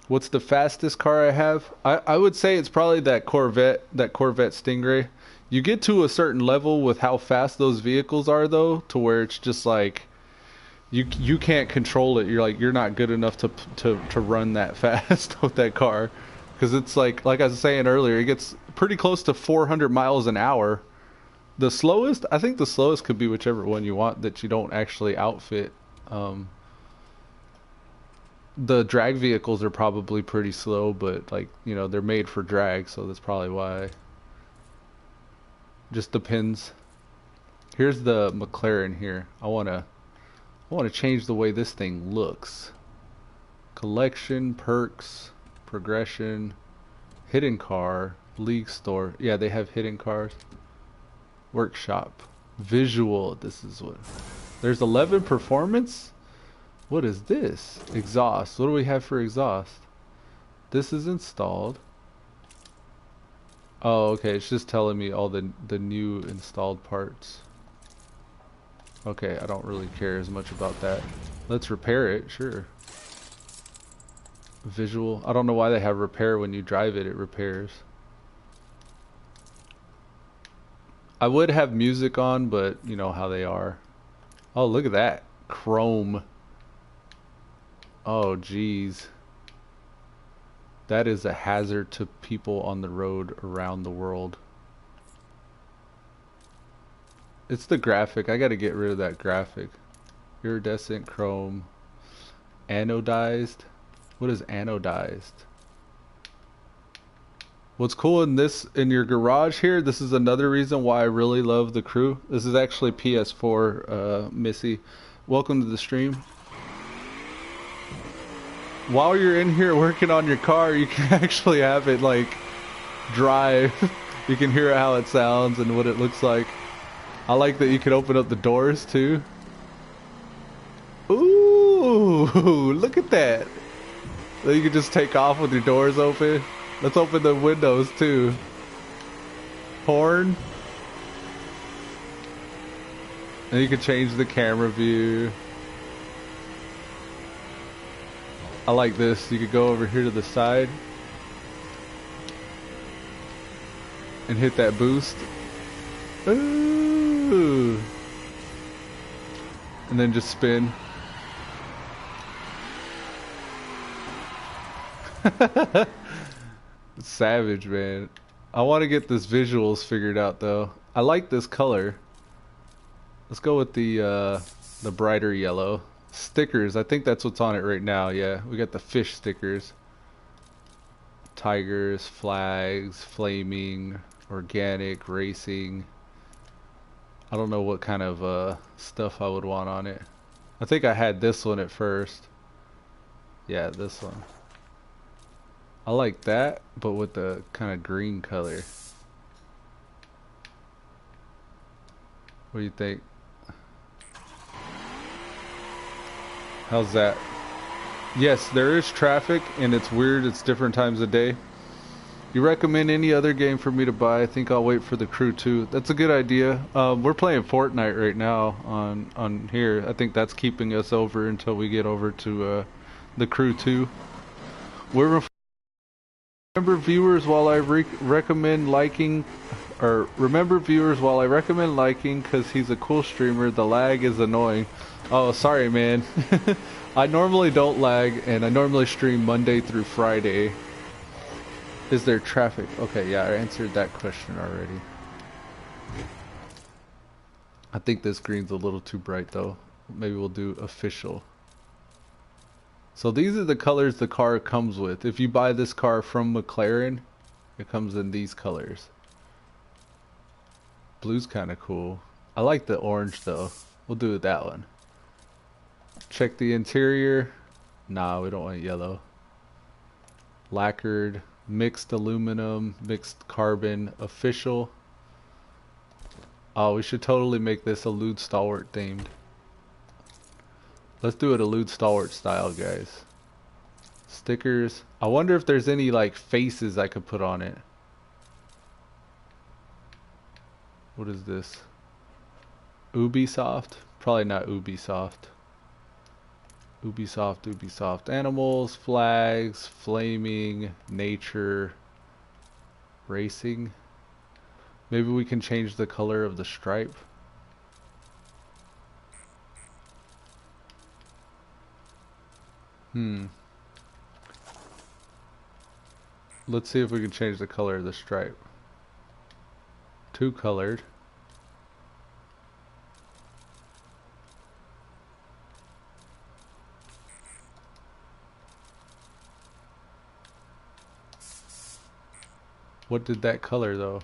What's the fastest car I have? I would say it's probably that Corvette Stingray. You get to a certain level with how fast those vehicles are though, to where it's just like you can't control it. You're not good enough to run that fast with that car, because it's like I was saying earlier, it gets pretty close to 400 miles an hour. The slowest, I think the slowest could be whichever one you want that you don't actually outfit. Um, the drag vehicles are probably pretty slow, but like, you know, they're made for drag, so that's probably why. Just depends. Here's the McLaren here. I wanna change the way this thing looks. Collection, perks, progression, hidden car, league store. Yeah, they have hidden cars. Workshop. Visual. This is what. There's 11 performance? What is this? Exhaust. What do we have for exhaust? This is installed. Oh, okay. It's just telling me all the new installed parts. Okay, I don't really care as much about that. Let's repair it, sure. Visual. I don't know why they have repair when you drive it. It repairs. I would have music on, but you know how they are. Oh, look at that. Chrome. Oh, geez. That is a hazard to people on the road around the world. It's the graphic. I gotta get rid of that graphic. Iridescent chrome. Anodized. What is anodized? What's cool in your garage here, this is another reason why I really love the crew. This is actually PS4, Missy. Welcome to the stream. While you're in here working on your car, you can actually have it like drive. You can hear how it sounds and what it looks like. I like that you can open up the doors too. Ooh, look at that. So you can just take off with your doors open. Let's open the windows too. Horn. And you can change the camera view. I like this. You could go over here to the side and hit that boost. Ooh. And then just spin. It's savage, man. I want to get this visuals figured out though. I like this color. Let's go with the brighter yellow. Stickers, I think that's what's on it right now. Yeah, we got the fish stickers. Tigers, flags, flaming, organic, racing. I don't know what kind of stuff I would want on it. I think I had this one at first. Yeah, this one. I like that, but with the kind of green color. What do you think? How's that? Yes, there is traffic, and it's weird. It's different times of day. You recommend any other game for me to buy? I think I'll wait for the Crew 2. That's a good idea. We're playing Fortnite right now on here. I think that's keeping us over until we get over to the Crew 2. Remember viewers while I recommend liking, or remember viewers while I recommend liking because he's a cool streamer. The lag is annoying. Oh, sorry, man. I normally don't lag, and I normally stream Monday through Friday. Is there traffic? Okay, yeah, I answered that question already. I think this green's a little too bright, though. Maybe we'll do official. So these are the colors the car comes with. If you buy this car from McLaren, it comes in these colors. Blue's kind of cool. I like the orange, though. We'll do that one. Check the interior. Nah, we don't want yellow. Lacquered, mixed aluminum, mixed carbon, official. Oh, we should totally make this Elude Stalwart themed. Let's do it Elude Stalwart style, guys. Stickers. I wonder if there's any like faces I could put on it. What is this? Ubisoft? Probably not Ubisoft. Ubisoft, Ubisoft. Animals, flags, flaming, nature, racing. Maybe we can change the color of the stripe. Let's see if we can change the color of the stripe. Two colored. What did that color though?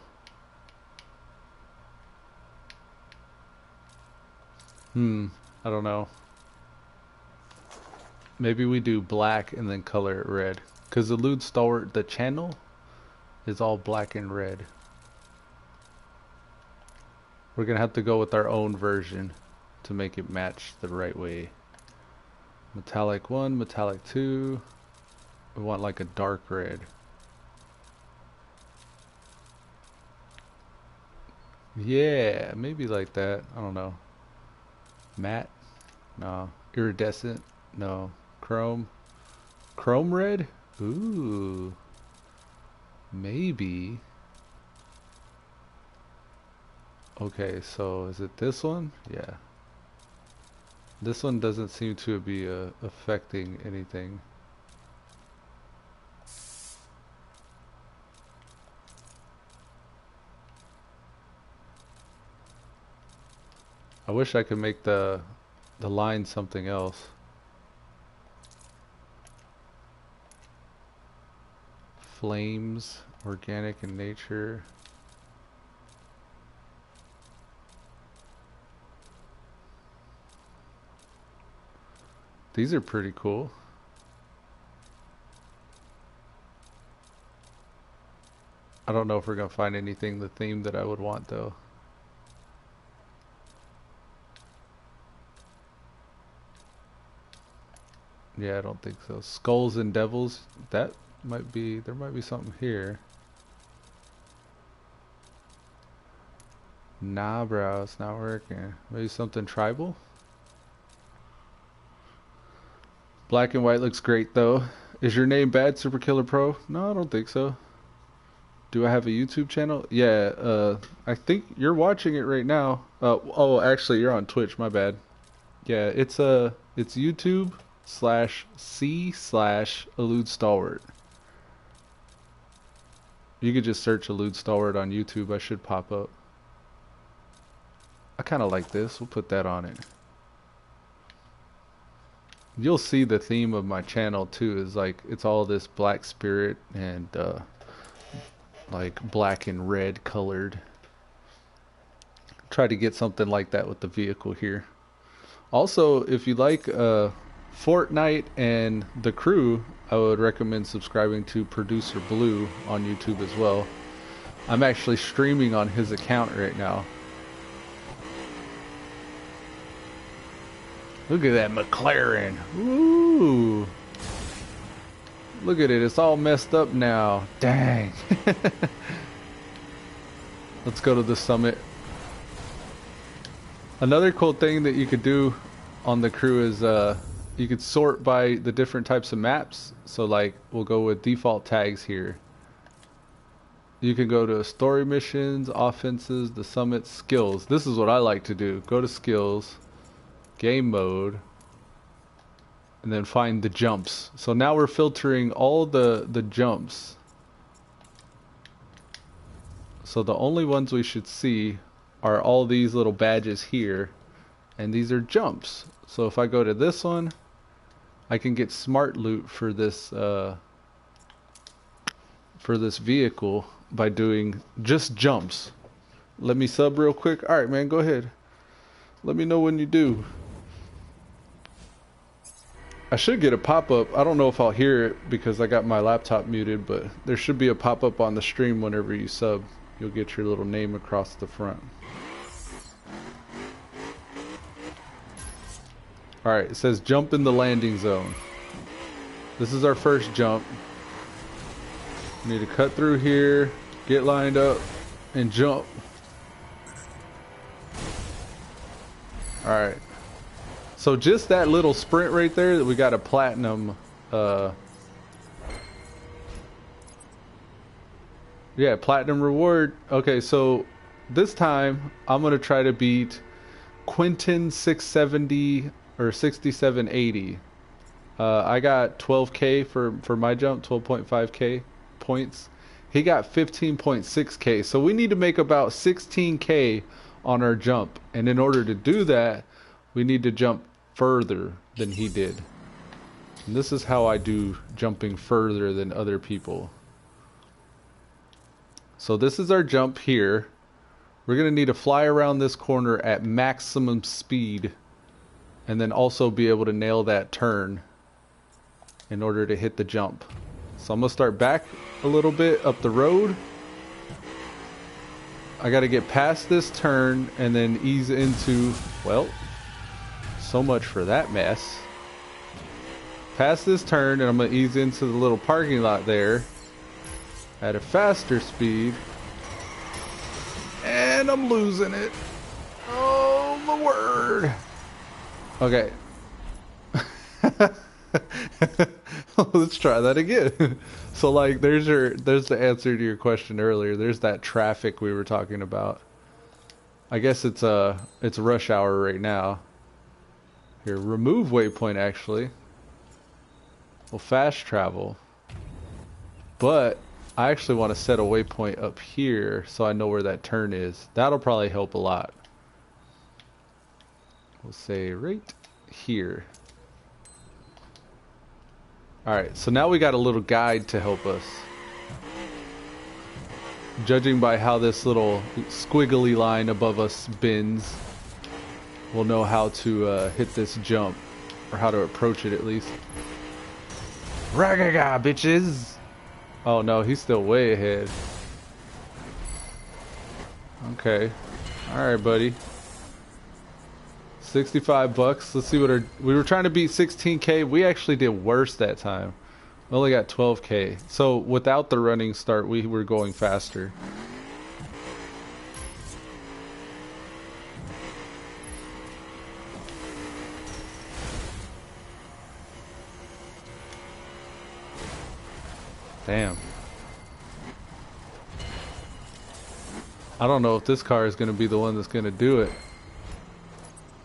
I don't know. Maybe we do black and then color it red. Because the Elude Stalwart, the channel, is all black and red. We're going to have to go with our own version to make it match the right way. Metallic 1, metallic 2. We want like a dark red. Yeah, maybe like that. I don't know. Matte? No. Iridescent? No. Chrome? Chrome red? Ooh. Maybe. Okay, so is it this one? Yeah. This one doesn't seem to be affecting anything. I wish I could make the line something else. Flames, organic in nature. These are pretty cool. I don't know if we're gonna find anything the theme that I would want though. Yeah, I don't think so. Skulls and devils, that might be, there might be something here. Nah, bro, it's not working. Maybe something tribal? Black and white looks great though. Is your name bad, Super Killer Pro? No, I don't think so. Do I have a YouTube channel? Yeah, I think you're watching it right now. Oh, actually, you're on Twitch, my bad. Yeah, it's YouTube/C/Elude Stalwart. You could just search Elude Stalwart on YouTube. I should pop up. I kind of like this. We'll put that on it. You'll see the theme of my channel too is like it's all this black spirit and like black and red colored. Try to get something like that with the vehicle here. Also, if you like Fortnite and the crew, I would recommend subscribing to Producer Blue on YouTube as well. I'm actually streaming on his account right now. Look at that McLaren. Ooh. Look at it. It's all messed up now. Dang. Let's go to the summit. Another cool thing that you could do on the crew is you could sort by the different types of maps. So like we'll go with default tags here. You can go to story missions, offenses, the summit, skills. This is what I like to do. Go to skills, game mode, and then find the jumps. So now we're filtering all the jumps. So the only ones we should see are all these little badges here, and these are jumps. So if I go to this one, I can get smart loot for this vehicle by doing just jumps. Let me sub real quick. All right, man, go ahead. Let me know when you do. I should get a pop-up. I don't know if I'll hear it because I got my laptop muted, but there should be a pop-up on the stream whenever you sub. You'll get your little name across the front. Alright, it says jump in the landing zone. This is our first jump. We need to cut through here, get lined up, and jump. Alright. So just that little sprint right there, we got a platinum. Yeah, platinum reward. Okay, so this time I'm gonna try to beat Quentin 670 or 6780. I got 12k for my jump, 12.5k points. He got 15.6k. So we need to make about 16k on our jump. And in order to do that, we need to jump further than he did. And this is how I do jumping further than other people. So this is our jump here. We're going to need to fly around this corner at maximum speed. And then also be able to nail that turn in order to hit the jump. So I'm going to start back a little bit up the road. I got to get past this turn and then ease into, well, so much for that mess. Past this turn and I'm going to ease into the little parking lot there at a faster speed. And I'm losing it. Oh my word. Okay. Let's try that again. So like there's the answer to your question earlier. There's that traffic we were talking about. I guess it's rush hour right now. Here, remove waypoint actually. Well, fast travel. But I actually want to set a waypoint up here so I know where that turn is. That'll probably help a lot. We'll say right here. Alright, so now we got a little guide to help us. Judging by how this little squiggly line above us bends, we'll know how to hit this jump. Or how to approach it at least. Ragaga, bitches! Oh no, he's still way ahead. Okay. Alright, buddy. 65 bucks. Let's see what we were trying to beat 16k. We actually did worse that time. We only got 12k. So without the running start, we were going faster. Damn. I don't know if this car is going to be the one that's going to do it.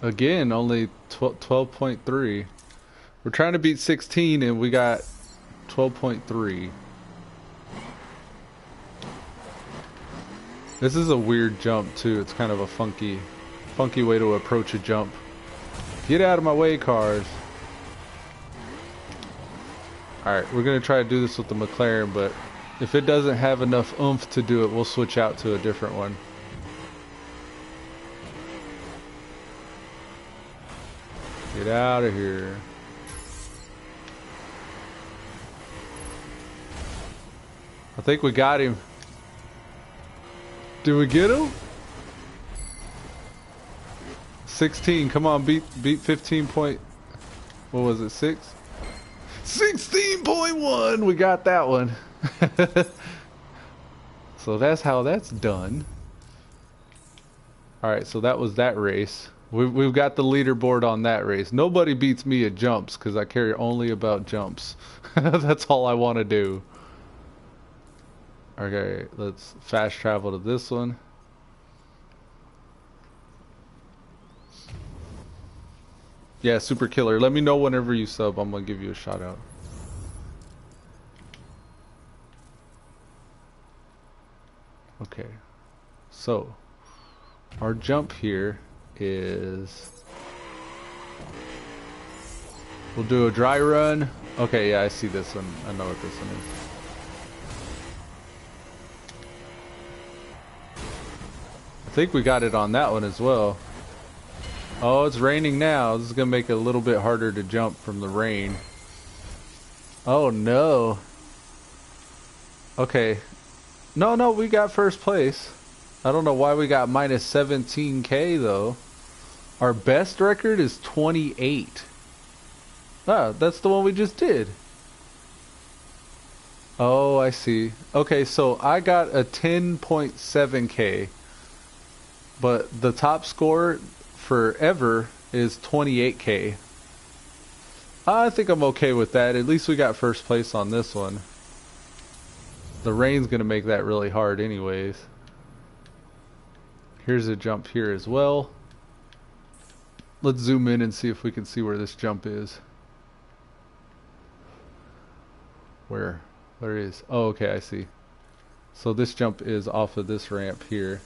Again, only 12.3. We're trying to beat 16 and we got 12.3. This is a weird jump too. It's kind of a funky way to approach a jump. Get out of my way, cars. Alright, we're going to try to do this with the McLaren, but if it doesn't have enough oomph to do it, we'll switch out to a different one. Get out of here. I think we got him. Did we get him? 16, come on, beat 15 point, what was it, 6? 16.1, we got that one. So that's how that's done. Alright, so that was that race. We've got the leaderboard on that race. Nobody beats me at jumps because I care only about jumps. That's all I want to do. Okay, let's fast travel to this one. Yeah, Super Killer. Let me know whenever you sub. I'm going to give you a shout out. Okay. So, our jump here is... We'll do a dry run. Okay, yeah, I see this one. I know what this one is. I think we got it on that one as well. Oh, it's raining now. This is going to make it a little bit harder to jump from the rain. Oh, no. Okay. No, we got first place. I don't know why we got minus 17k, though. Our best record is 28. Ah, that's the one we just did. Oh, I see. Okay, so I got a 10.7k. But the top score forever is 28K. I think I'm okay with that. At least we got first place on this one. The rain's gonna make that really hard anyways. Here's a jump here as well. Let's zoom in and see if we can see where this jump is. Where? There it is. Oh, okay, I see. So this jump is off of this ramp here.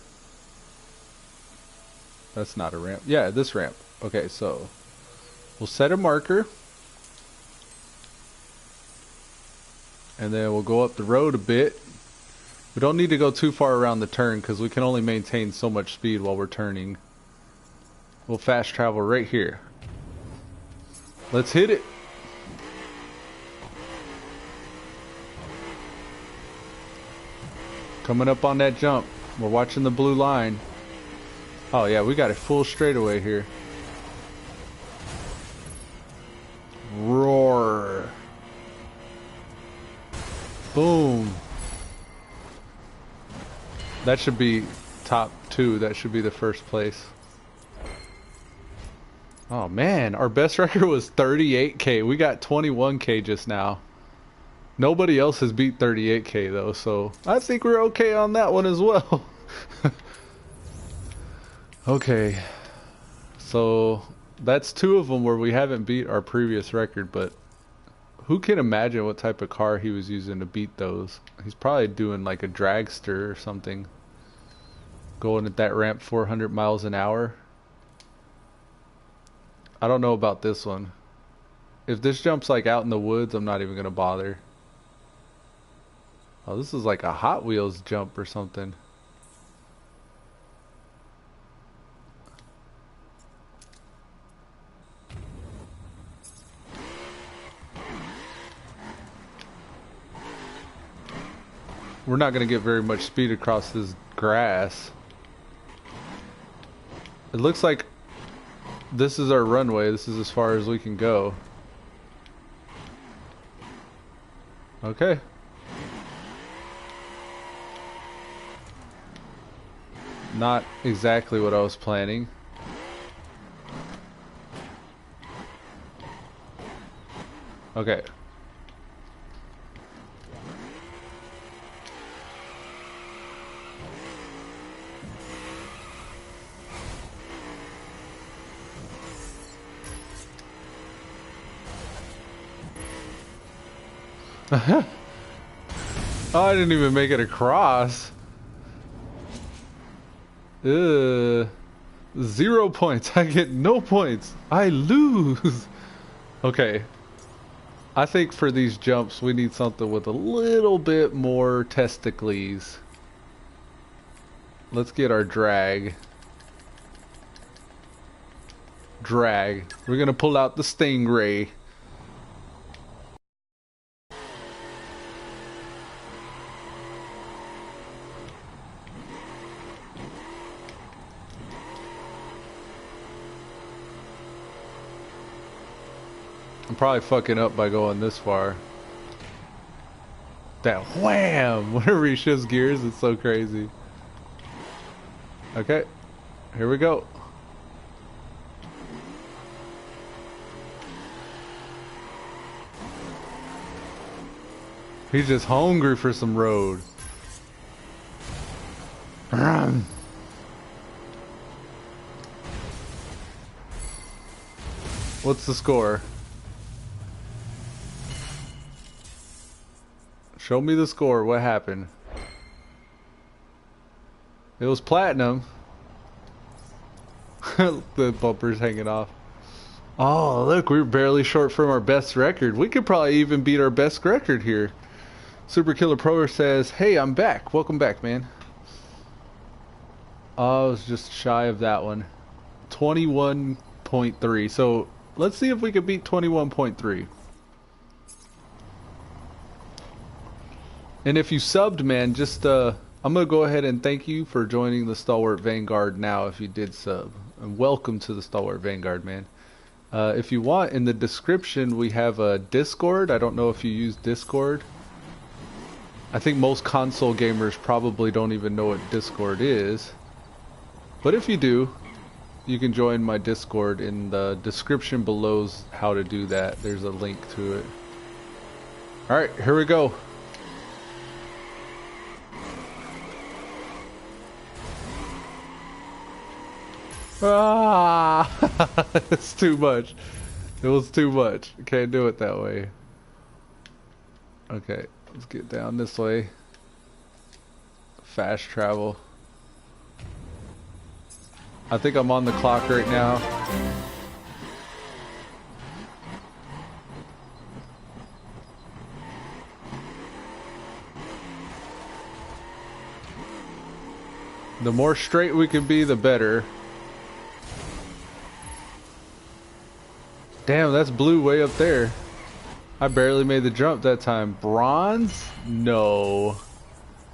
That's not a ramp. Yeah, this ramp. Okay, so we'll set a marker. And then we'll go up the road a bit. We don't need to go too far around the turn because we can only maintain so much speed while we're turning. We'll fast travel right here. Let's hit it. Coming up on that jump. We're watching the blue line. Oh yeah, we got a full straightaway here. Roar. Boom. That should be top 2. That should be the first place. Oh man, our best record was 38K. We got 21K just now. Nobody else has beat 38K though, so I think we're okay on that one as well. Okay. So that's 2 of them where we haven't beat our previous record, but who can imagine what type of car he was using to beat those? He's probably doing like a dragster or something. Going at that ramp 400 miles an hour. I don't know about this one. If this jump's like out in the woods, I'm not even gonna bother. Oh, this is like a Hot Wheels jump or something. We're not going to get very much speed across this grass. It looks like this is our runway. This is as far as we can go. Okay. Not exactly what I was planning. Okay. Oh, I didn't even make it across. 0 points. I get no points. I lose. Okay. I think for these jumps we need something with a little bit more testicles. Let's get our drag. Drag. We're gonna pull out the Stingray. I'm probably fucking up by going this far. That wham! Whenever he shifts gears, it's so crazy. Okay, here we go. He's just hungry for some road. What's the score? Show me the score. What happened? It was platinum. The bumper's hanging off. Oh, look, we're barely short from our best record. We could probably even beat our best record here. Super Killer Pro says, "Hey, I'm back. Welcome back, man." Oh, I was just shy of that one. 21.3. So let's see if we can beat 21.3. And if you subbed, man, just I'm gonna go ahead and thank you for joining the Stalwart Vanguard now if you did sub. And welcome to the Stalwart Vanguard, man. If you want, in the description we have a Discord. I don't know if you use Discord. I think most console gamers probably don't even know what Discord is. But if you do, you can join my Discord. In the description below's how to do that. There's a link to it. Alright, here we go. Ah! It's too much. It was too much. Can't do it that way. Okay, let's get down this way. Fast travel. I think I'm on the clock right now. The more straight we can be, the better. Damn, that's blue way up there. I barely made the jump that time. Bronze? No.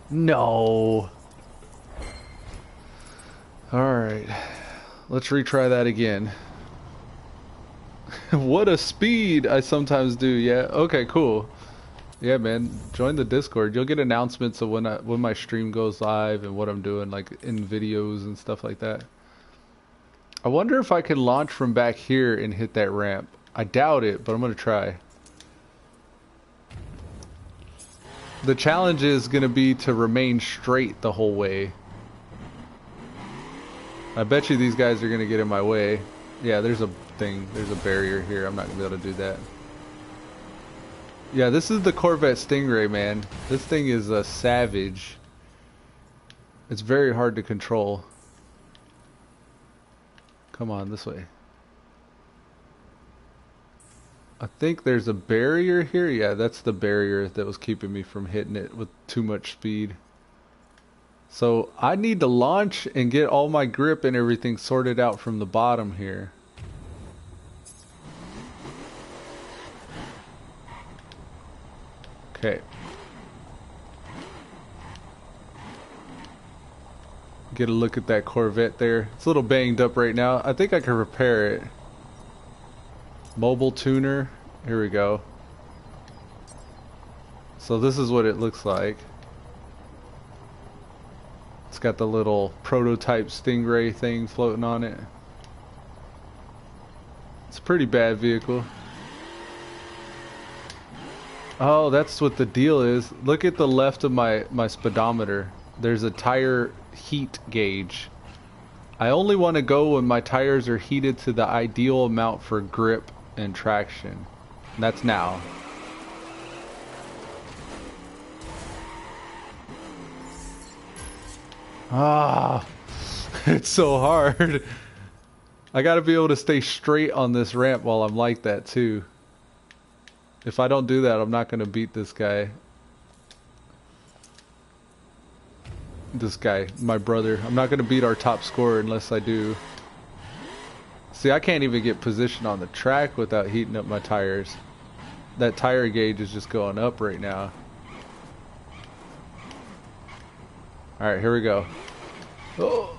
No. Alright. Let's retry that again. What a speed I sometimes do. Yeah, okay, cool. Yeah, man, join the Discord. You'll get announcements of when my stream goes live and what I'm doing, like in videos and stuff like that. I wonder if I can launch from back here and hit that ramp. I doubt it, but I'm gonna try. The challenge is gonna be to remain straight the whole way. I bet you these guys are gonna get in my way. Yeah, there's a thing. There's a barrier here. I'm not gonna be able to do that. Yeah, this is the Corvette Stingray, man. This thing is a savage. It's very hard to control. Come on, this way. I think there's a barrier here. Yeah, that's the barrier that was keeping me from hitting it with too much speed. So I need to launch and get all my grip and everything sorted out from the bottom here. Okay. Get a look at that Corvette there. It's a little banged up right now. I think I can repair it. Mobile tuner. Here we go. So this is what it looks like. It's got the little prototype Stingray thing floating on it. It's a pretty bad vehicle. Oh, that's what the deal is. Look at the left of my speedometer. There's a tire heat gauge. I only want to go when my tires are heated to the ideal amount for grip and traction. And that's now. Ah, it's so hard. I gotta be able to stay straight on this ramp while I'm like that too. If I don't do that, I'm not gonna beat this guy. My brother. I'm not gonna beat our top scorer unless I do. See, I can't even get position on the track without heating up my tires. That tire gauge is just going up right now. Alright, here we go. Oh.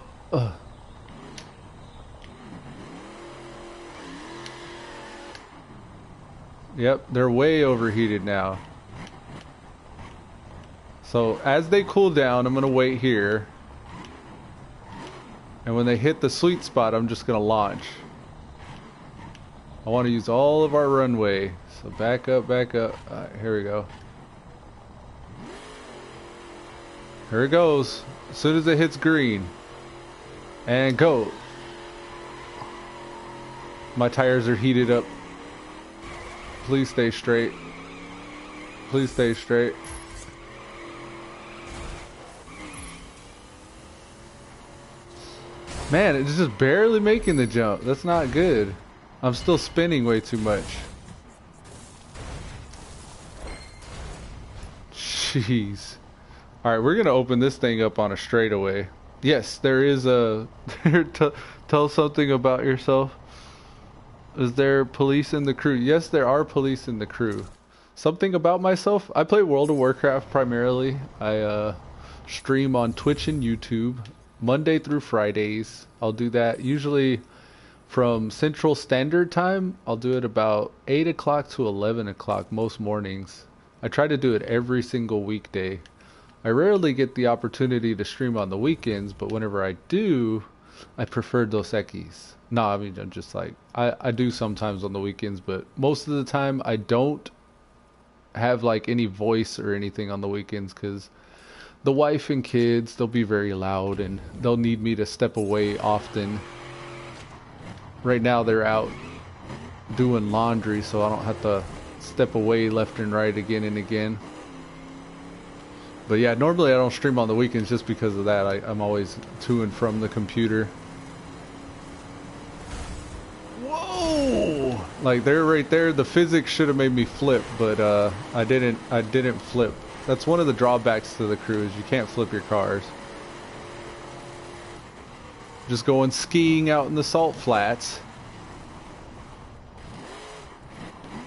Yep, they're way overheated now. So as they cool down, I'm gonna wait here. And when they hit the sweet spot, I'm just gonna launch. I want to use all of our runway. So back up, back up. Alright, here we go. Here it goes. As soon as it hits green. And go. My tires are heated up. Please stay straight. Please stay straight. Man, it's just barely making the jump. That's not good. I'm still spinning way too much. Jeez. Alright, we're gonna open this thing up on a straightaway. Yes, there is a... Tell something about yourself. Is there police in the crew? Yes, there are police in the crew. Something about myself? I play World of Warcraft primarily. I stream on Twitch and YouTube Monday through Fridays. I'll do that usually from Central Standard Time. I'll do it about 8 o'clock to 11 o'clock most mornings. I try to do it every single weekday. I rarely get the opportunity to stream on the weekends, but whenever I do, I prefer Dos Equis. No, I mean, I'm just like, I do sometimes on the weekends, but most of the time I don't have like any voice or anything on the weekends because the wife and kids, they'll be very loud and they'll need me to step away often. Right now they're out doing laundry, so I don't have to step away left and right again and again. But yeah, normally I don't stream on the weekends just because of that. I'm always to and from the computer. Whoa! Like they're right there. The physics should have made me flip, but I didn't flip. That's one of the drawbacks to the crew is you can't flip your cars. Just going skiing out in the salt flats.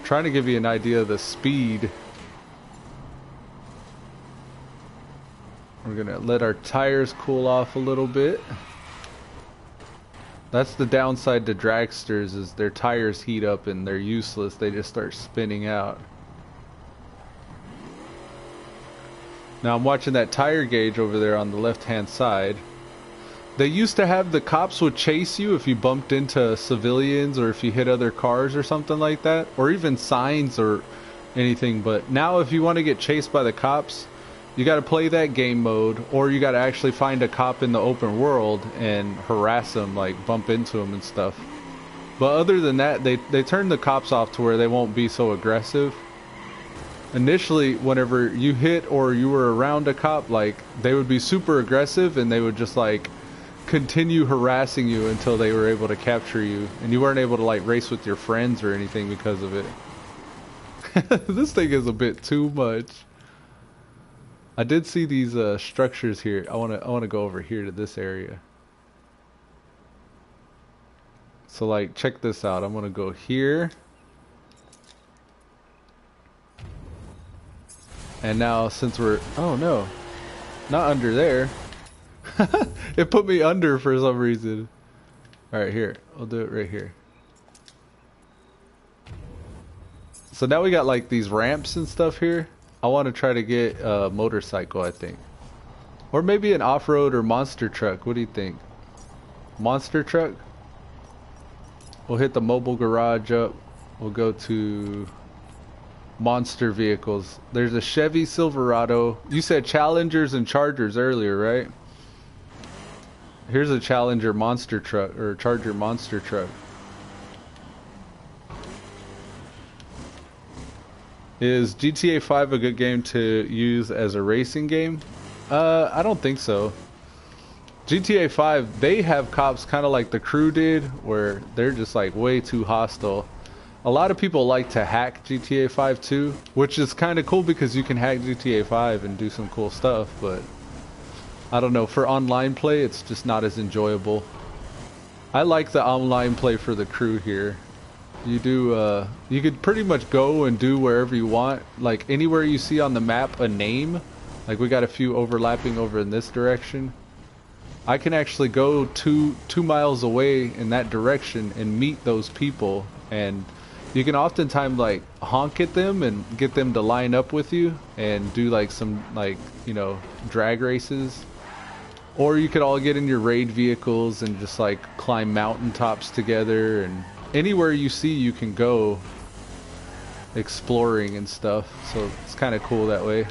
Trying to give you an idea of the speed. We're gonna let our tires cool off a little bit. That's the downside to dragsters is their tires heat up and they're useless. They just start spinning out. Now I'm watching that tire gauge over there on the left hand side. They used to have the cops would chase you if you bumped into civilians or if you hit other cars or something like that, or even signs or anything. But now if you want to get chased by the cops, you got to play that game mode, or you got to actually find a cop in the open world and harass them, like bump into them and stuff. But other than that, they turned the cops off to where they won't be so aggressive. Initially, whenever you hit or you were around a cop, like they would be super aggressive and they would just like continue harassing you until they were able to capture you, and you weren't able to like race with your friends or anything because of it. This thing is a bit too much. I did see these structures here. I want to go over here to this area. So like check this out. I'm going to go here. And now since we're, oh no, not under there. It put me under for some reason. Alright, here. I'll do it right here. So now we got like these ramps and stuff here. I want to try to get a motorcycle, I think. Or maybe an off-road or monster truck. What do you think? Monster truck? We'll hit the mobile garage up. We'll go to monster vehicles. There's a Chevy Silverado. You said Challengers and Chargers earlier, right? Here's a Challenger monster truck, or Charger monster truck. Is GTA 5 a good game to use as a racing game? I don't think so. GTA 5, they have cops kind of like the crew did, where they're just like way too hostile. A lot of people like to hack GTA 5 too, which is kind of cool because you can hack GTA 5 and do some cool stuff, but I don't know, for online play it's just not as enjoyable. I like the online play for the crew here. You could pretty much go and do wherever you want, like anywhere you see on the map a name, like we got a few overlapping over in this direction. I can actually go 2 miles away in that direction and meet those people, and you can oftentimes like honk at them and get them to line up with you and do like some like, you know, drag races. Or you could all get in your raid vehicles and just like climb mountaintops together, and anywhere you see you can go exploring and stuff. So it's kind of cool that way.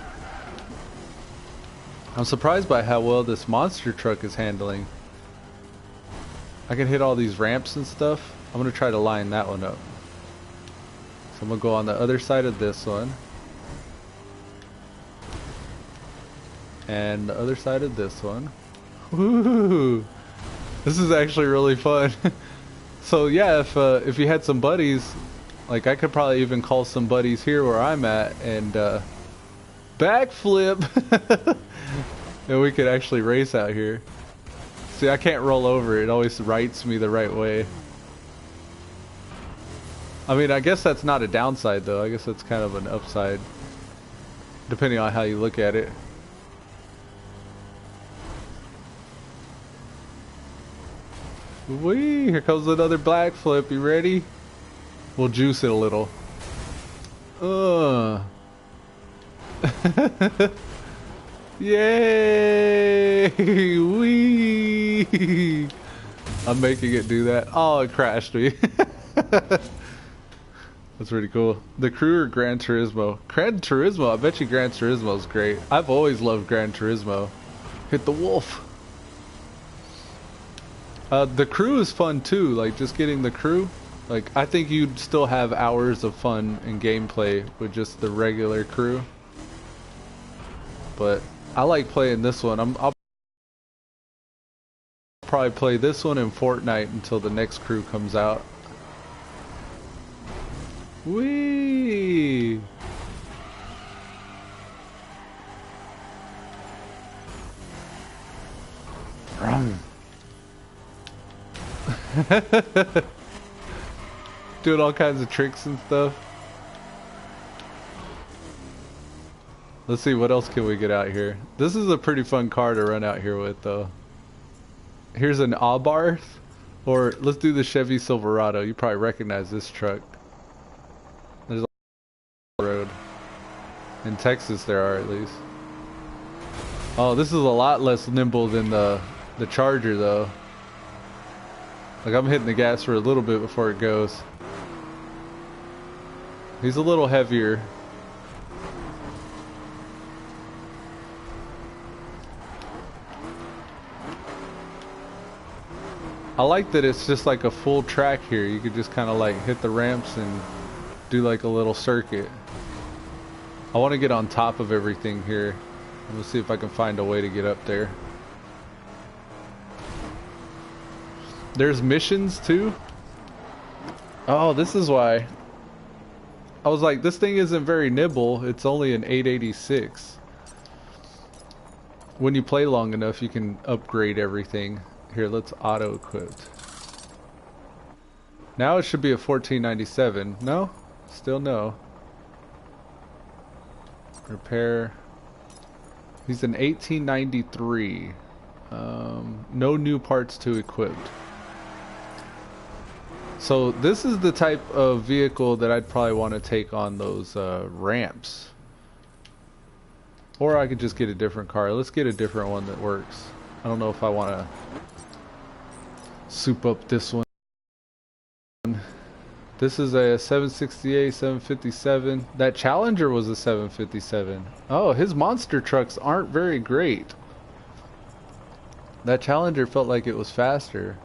I'm surprised by how well this monster truck is handling. I can hit all these ramps and stuff. I'm going to try to line that one up. So I'm going to go on the other side of this one. And the other side of this one. Woo! This is actually really fun. So yeah, if you had some buddies, like I could probably even call some buddies here where I'm at and backflip. And we could actually race out here. See, I can't roll over. It always rights me the right way. I mean, I guess that's not a downside though. I guess that's kind of an upside, depending on how you look at it. Whee! Here comes another black flip. You ready? We'll juice it a little. Yay! Whee! I'm making it do that. Oh, it crashed me. That's pretty cool. The Crew or Gran Turismo? Gran Turismo, I bet you Gran Turismo is great. I've always loved Gran Turismo. Hit the wolf. The Crew is fun too, like just getting the Crew. Like, I think you'd still have hours of fun and gameplay with just the regular Crew. But I like playing this one. I'll probably play this one in Fortnite until the next Crew comes out. Whee! Doing all kinds of tricks and stuff. Let's see, what else can we get out here? This is a pretty fun car to run out here with, though. Here's an Abarth, or let's do the Chevy Silverado. You probably recognize this truck. There's a road. In Texas there are, at least. Oh, this is a lot less nimble than the Charger, though. Like, I'm hitting the gas for a little bit before it goes. He's a little heavier. I like that it's just like a full track here. You could just kind of like hit the ramps and do like a little circuit. I want to get on top of everything here. We'll see if I can find a way to get up there. There's missions too. Oh, this is why. I was like, this thing isn't very nibble. It's only an 886. When you play long enough, you can upgrade everything. Here, let's auto equip. Now it should be a 1497. No? Still no. Repair. He's an 1893. No new parts to equip. So this is the type of vehicle that I'd probably want to take on those ramps. Or I could just get a different car. Let's get a different one that works. I don't know if I want to soup up this one. This is a 768, 757. That Challenger was a 757. Oh, his monster trucks aren't very great. That Challenger felt like it was faster.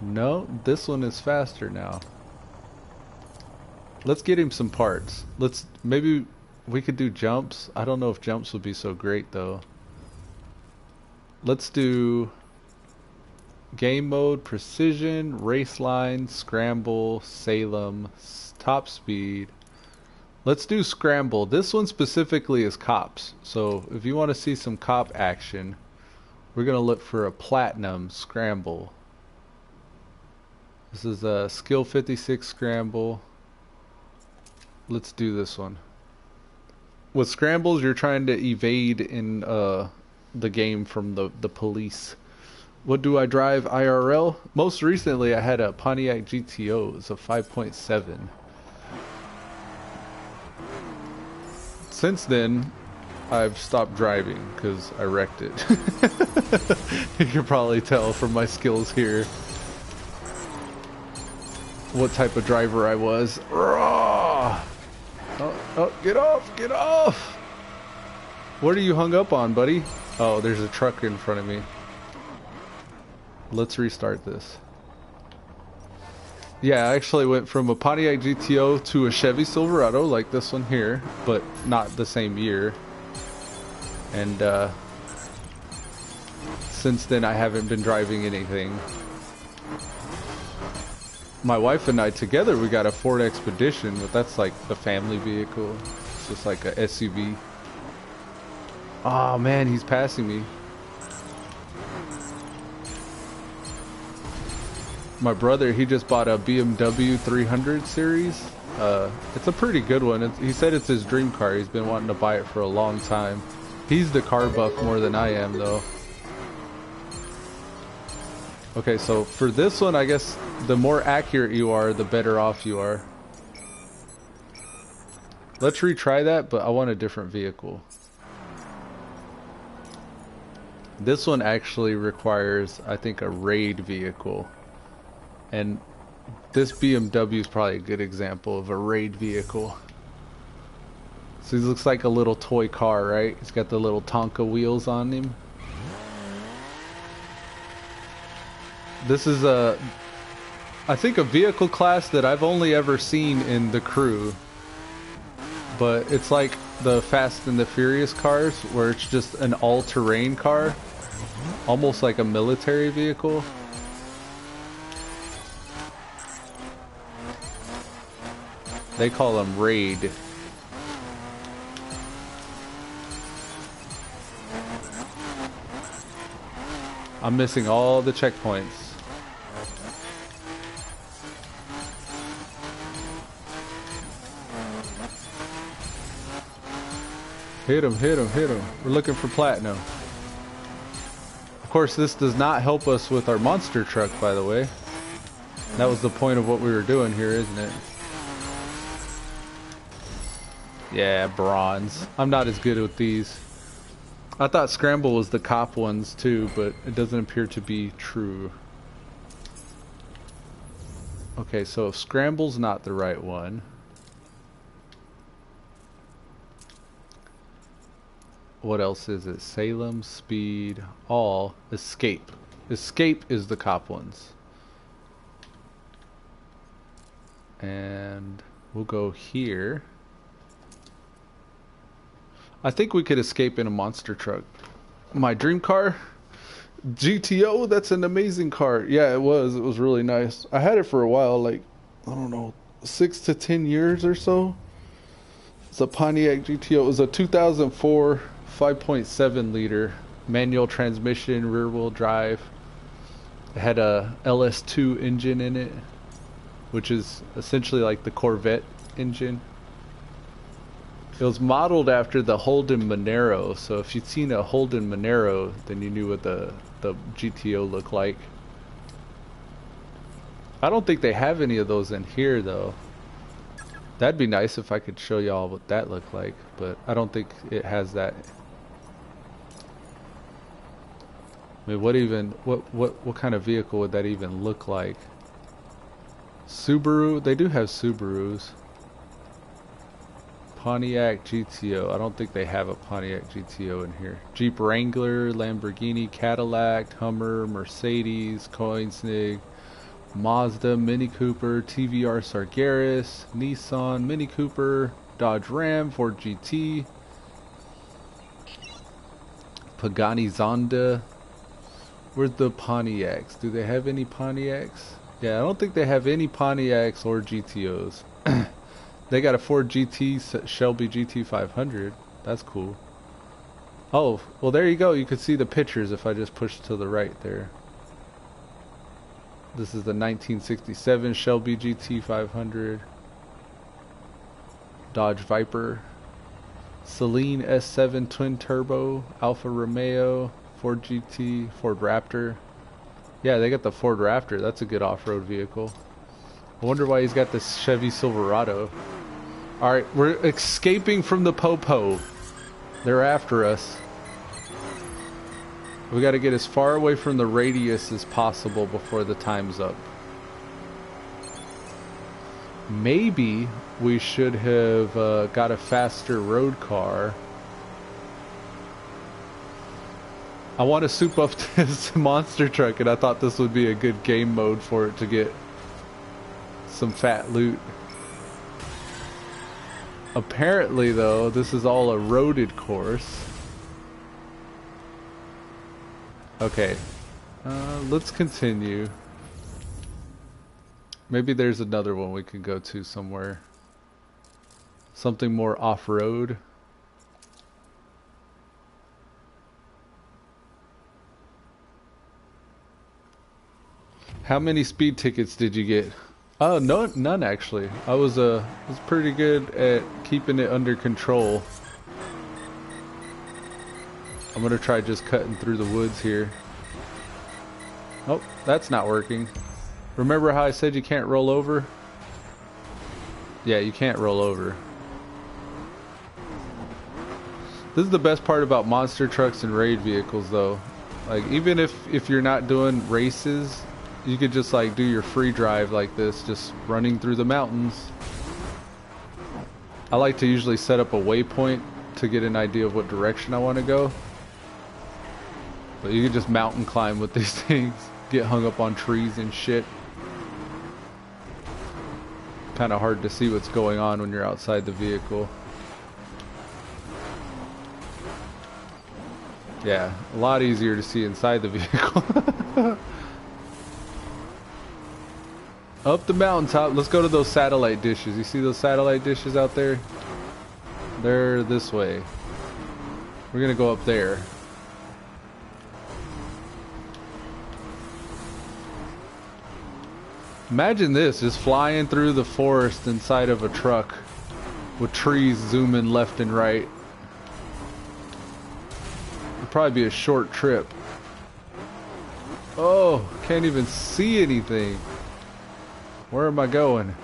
No, this one is faster now. Let's get him some parts. Maybe we could do jumps. I don't know if jumps would be so great though. Let's do game mode, precision, race line, scramble, Salem, top speed. Let's do scramble. This one specifically is cops. So if you want to see some cop action, we're going to look for a platinum scramble. This is a skill 56 scramble. Let's do this one. With scrambles, you're trying to evade in the game from the police. What do I drive IRL? Most recently, I had a Pontiac GTO. It's a 5.7. Since then, I've stopped driving because I wrecked it. You can probably tell from my skills here what type of driver I was. Oh, get off, get off! What are you hung up on, buddy? Oh, there's a truck in front of me. Let's restart this. Yeah, I actually went from a Pontiac GTO to a Chevy Silverado like this one here, but not the same year. And since then I haven't been driving anything. My wife and I together, we got a Ford Expedition, but that's like the family vehicle. It's just like a SUV. Oh man, he's passing me. My brother, he just bought a BMW 300 series. It's a pretty good one. He said it's his dream car. He's been wanting to buy it for a long time. He's the car buff more than I am, though. Okay, so for this one, I guess the more accurate you are, the better off you are. Let's retry that, but I want a different vehicle. This one actually requires, I think, a raid vehicle. And this BMW is probably a good example of a raid vehicle. So he looks like a little toy car, right? He's got the little Tonka wheels on him. This is I think a vehicle class that I've only ever seen in The Crew. But it's like the Fast and the Furious cars, where it's just an all-terrain car. Almost like a military vehicle. They call them raid. I'm missing all the checkpoints. Hit him, hit him, hit him. We're looking for platinum. Of course, this does not help us with our monster truck, by the way. That was the point of what we were doing here, isn't it? Yeah, bronze. I'm not as good with these. I thought Scramble was the cop ones too, but it doesn't appear to be true. Okay, so if Scramble's not the right one, what else is it? Salem, Speed, All, Escape. Escape is the cop ones. And we'll go here. I think we could escape in a monster truck. My dream car? GTO, that's an amazing car. Yeah, it was. It was really nice. I had it for a while, like, I don't know, 6 to 10 years or so. It's a Pontiac GTO. It was a 2004 5.7 liter manual transmission, rear wheel drive. It had a LS2 engine in it, which is essentially like the Corvette engine. It was modeled after the Holden Monero, so if you'd seen a Holden Monero, then you knew what the GTO looked like. I don't think they have any of those in here, though. That'd be nice if I could show y'all what that looked like, but I don't think it has that. I mean, what kind of vehicle would that even look like? Subaru? They do have Subarus. Pontiac GTO. I don't think they have a Pontiac GTO in here. Jeep Wrangler, Lamborghini, Cadillac, Hummer, Mercedes, Koenigsegg, Mazda, Mini Cooper, TVR Sargeras, Nissan, Mini Cooper, Dodge Ram, Ford GT, Pagani Zonda. Where's the Pontiacs? Do they have any Pontiacs? Yeah, I don't think they have any Pontiacs or GTOs. They got a Ford GT Shelby GT 500. That's cool. Oh, well there you go. You could see the pictures if I just push to the right there. This is the 1967 Shelby GT 500. Dodge Viper. Celine S7 Twin Turbo. Alfa Romeo. Ford GT. Ford Raptor. Yeah, they got the Ford Raptor. That's a good off-road vehicle. I wonder why he's got this Chevy Silverado. Alright, we're escaping from the Popo. They're after us. We gotta get as far away from the radius as possible before the time's up. Maybe we should have got a faster road car. I want to soup up this monster truck, and I thought this would be a good game mode for it to get some fat loot. Apparently, though, this is all a roaded course. Okay, let's continue. Maybe there's another one we can go to somewhere. Something more off-road. How many speed tickets did you get? Oh, no, none actually. I was pretty good at keeping it under control. I'm gonna try just cutting through the woods here. Oh, that's not working. Remember how I said you can't roll over? Yeah, you can't roll over. This is the best part about monster trucks and raid vehicles, though. Like even if you're not doing races, you could just like do your free drive like this, just running through the mountains. I like to usually set up a waypoint to get an idea of what direction I want to go. But you can just mountain climb with these things, get hung up on trees and shit. Kind of hard to see what's going on when you're outside the vehicle. Yeah, a lot easier to see inside the vehicle. Up the mountaintop, let's go to those satellite dishes. You see those satellite dishes out there? They're this way. We're gonna go up there. Imagine this, just flying through the forest inside of a truck with trees zooming left and right. It'd probably be a short trip. Oh, can't even see anything. Where am I going?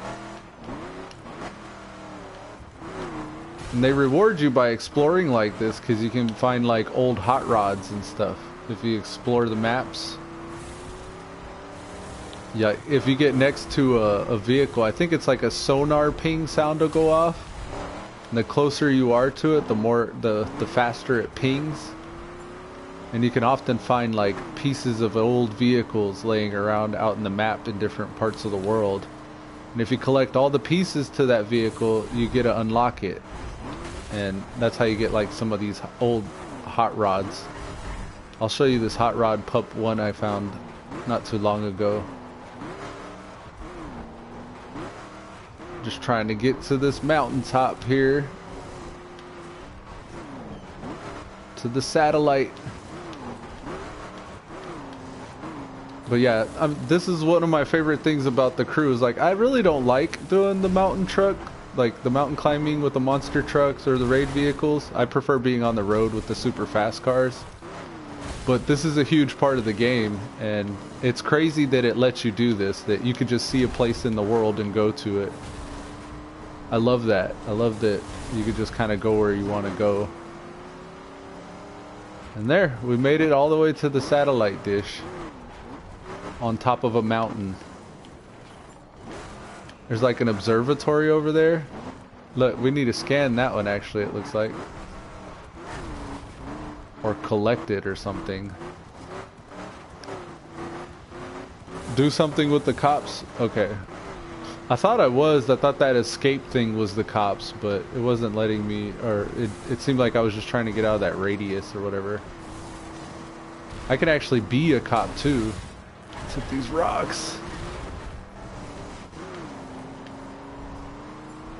And they reward you by exploring like this because you can find like old hot rods and stuff if you explore the maps. Yeah, if you get next to a vehicle, I think it's like a sonar ping sound will go off. And the closer you are to it, the faster it pings. And you can often find like pieces of old vehicles laying around out in the map in different parts of the world. And if you collect all the pieces to that vehicle, you get to unlock it. And that's how you get like some of these old hot rods. I'll show you this hot rod pup one I found not too long ago. Just trying to get to this mountaintop here. To the satellite. But yeah, this is one of my favorite things about the crew is like I really don't like doing the mountain truck, like the mountain climbing with the monster trucks or the raid vehicles. I prefer being on the road with the super fast cars. But this is a huge part of the game, and it's crazy that it lets you do this, that you could just see a place in the world and go to it. I love that. I love that you could just kind of go where you want to go. And there, we made it all the way to the satellite dish. On top of a mountain. There's like an observatory over there. Look, we need to scan that one actually, it looks like. Or collect it or something. Do something with the cops? Okay. I thought that escape thing was the cops, but it wasn't letting me, or it seemed like I was just trying to get out of that radius or whatever. I can actually be a cop too. Let's hit these rocks.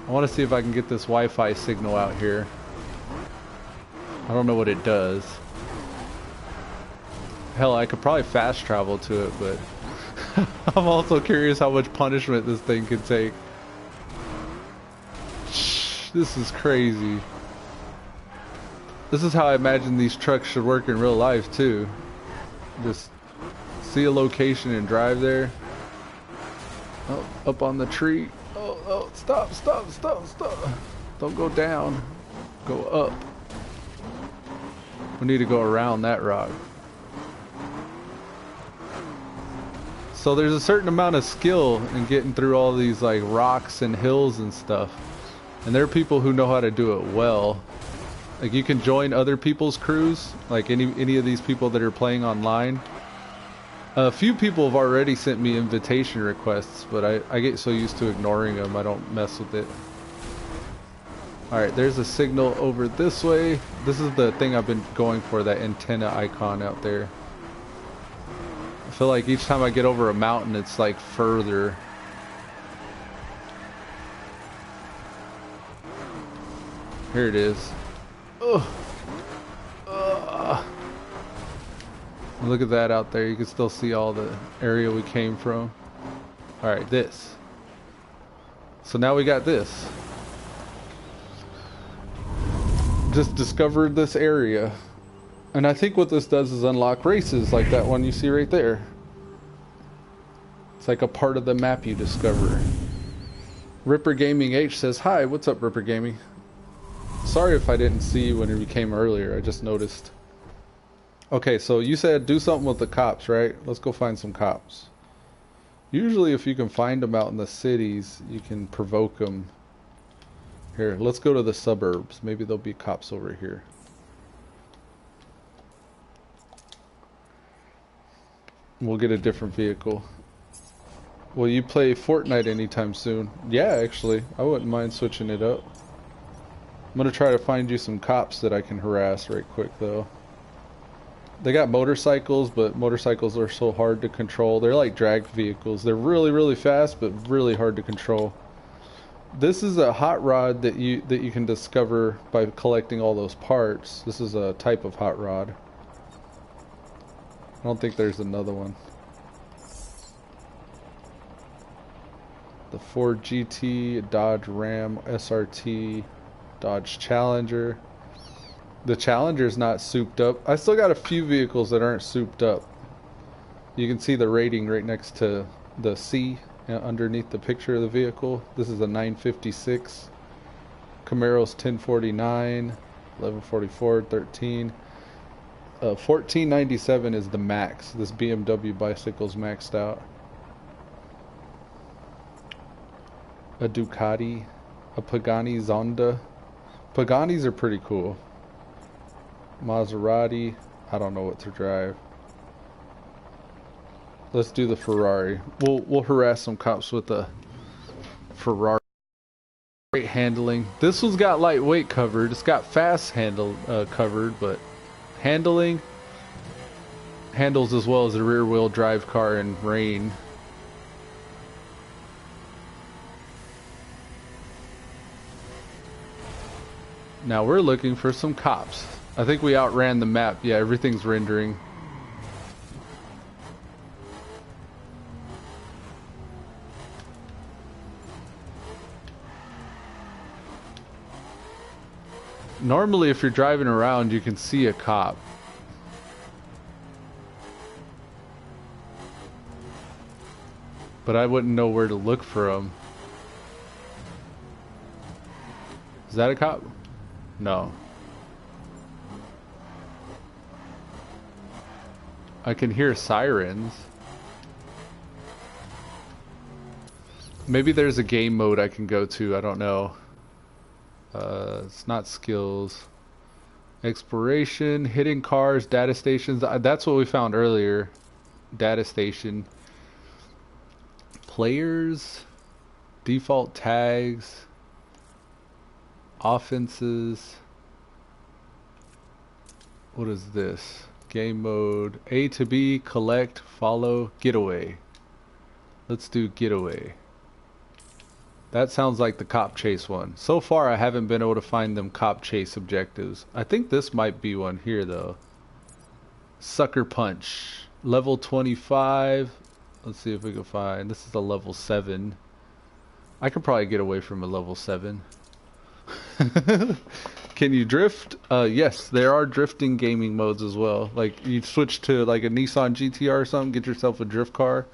I want to see if I can get this Wi-Fi signal out here. I don't know what it does. Hell, I could probably fast travel to it, but I'm also curious how much punishment this thing could take. This is crazy. This is how I imagine these trucks should work in real life too. Just see a location and drive there. Oh, up on the tree. Oh, stop. Don't go down. Go up. We need to go around that rock. So there's a certain amount of skill in getting through all these like rocks and hills and stuff. And there are people who know how to do it well. Like you can join other people's crews, like any of these people that are playing online. A few people have already sent me invitation requests, but I get so used to ignoring them, I don't mess with it. Alright, there's a signal over this way. This is the thing I've been going for, that antenna icon out there. I feel like each time I get over a mountain, it's like further. Here it is. Ugh. Look at that out there. You can still see all the area we came from. Alright, this. So now we got this. Just discovered this area. And I think what this does is unlock races like that one you see right there. It's like a part of the map you discover. Ripper Gaming H says, "Hi, what's up, Ripper Gaming? Sorry if I didn't see you when you came earlier. I just noticed." Okay, so you said do something with the cops, right? Let's go find some cops. Usually if you can find them out in the cities, you can provoke them. Here, let's go to the suburbs. Maybe there'll be cops over here. We'll get a different vehicle. Will you play Fortnite anytime soon? Yeah, actually. I wouldn't mind switching it up. I'm gonna try to find you some cops that I can harass right quick, though. They got motorcycles, but motorcycles are so hard to control. They're like drag vehicles. They're really, really fast, but really hard to control. This is a hot rod that you can discover by collecting all those parts. This is a type of hot rod. I don't think there's another one. The Ford GT, Dodge Ram, SRT, Dodge Challenger. The Challenger's not souped up. I still got a few vehicles that aren't souped up. You can see the rating right next to the C underneath the picture of the vehicle. This is a 956. Camaro's 1049, 1144, 13. 1497 is the max. This BMW bicycle's maxed out. A Ducati, a Pagani Zonda. Paganis are pretty cool. Maserati, I don't know what to drive. Let's do the Ferrari. We'll harass some cops with the Ferrari. Great handling. This one's got lightweight covered. It's got fast handle covered, but handling handles as well as a rear wheel drive car in rain. Now we're looking for some cops. I think we outran the map. Yeah, everything's rendering. Normally if you're driving around you can see a cop. But I wouldn't know where to look for them. Is that a cop? No. I can hear sirens. Maybe there's a game mode I can go to, I don't know. It's not skills. Exploration, hidden cars, data stations. That's what we found earlier. Data station. Players. Default tags. Offenses. What is this? Game mode. A to B, collect, follow, getaway. Let's do getaway. That sounds like the cop chase one. So far I haven't been able to find them cop chase objectives. I think this might be one here though. Sucker punch. Level 25. Let's see if we can find. This is a level 7. I could probably get away from a level 7. Can you drift? Yes, there are drifting gaming modes as well. Like you switch to like a Nissan GTR or something, get yourself a drift car,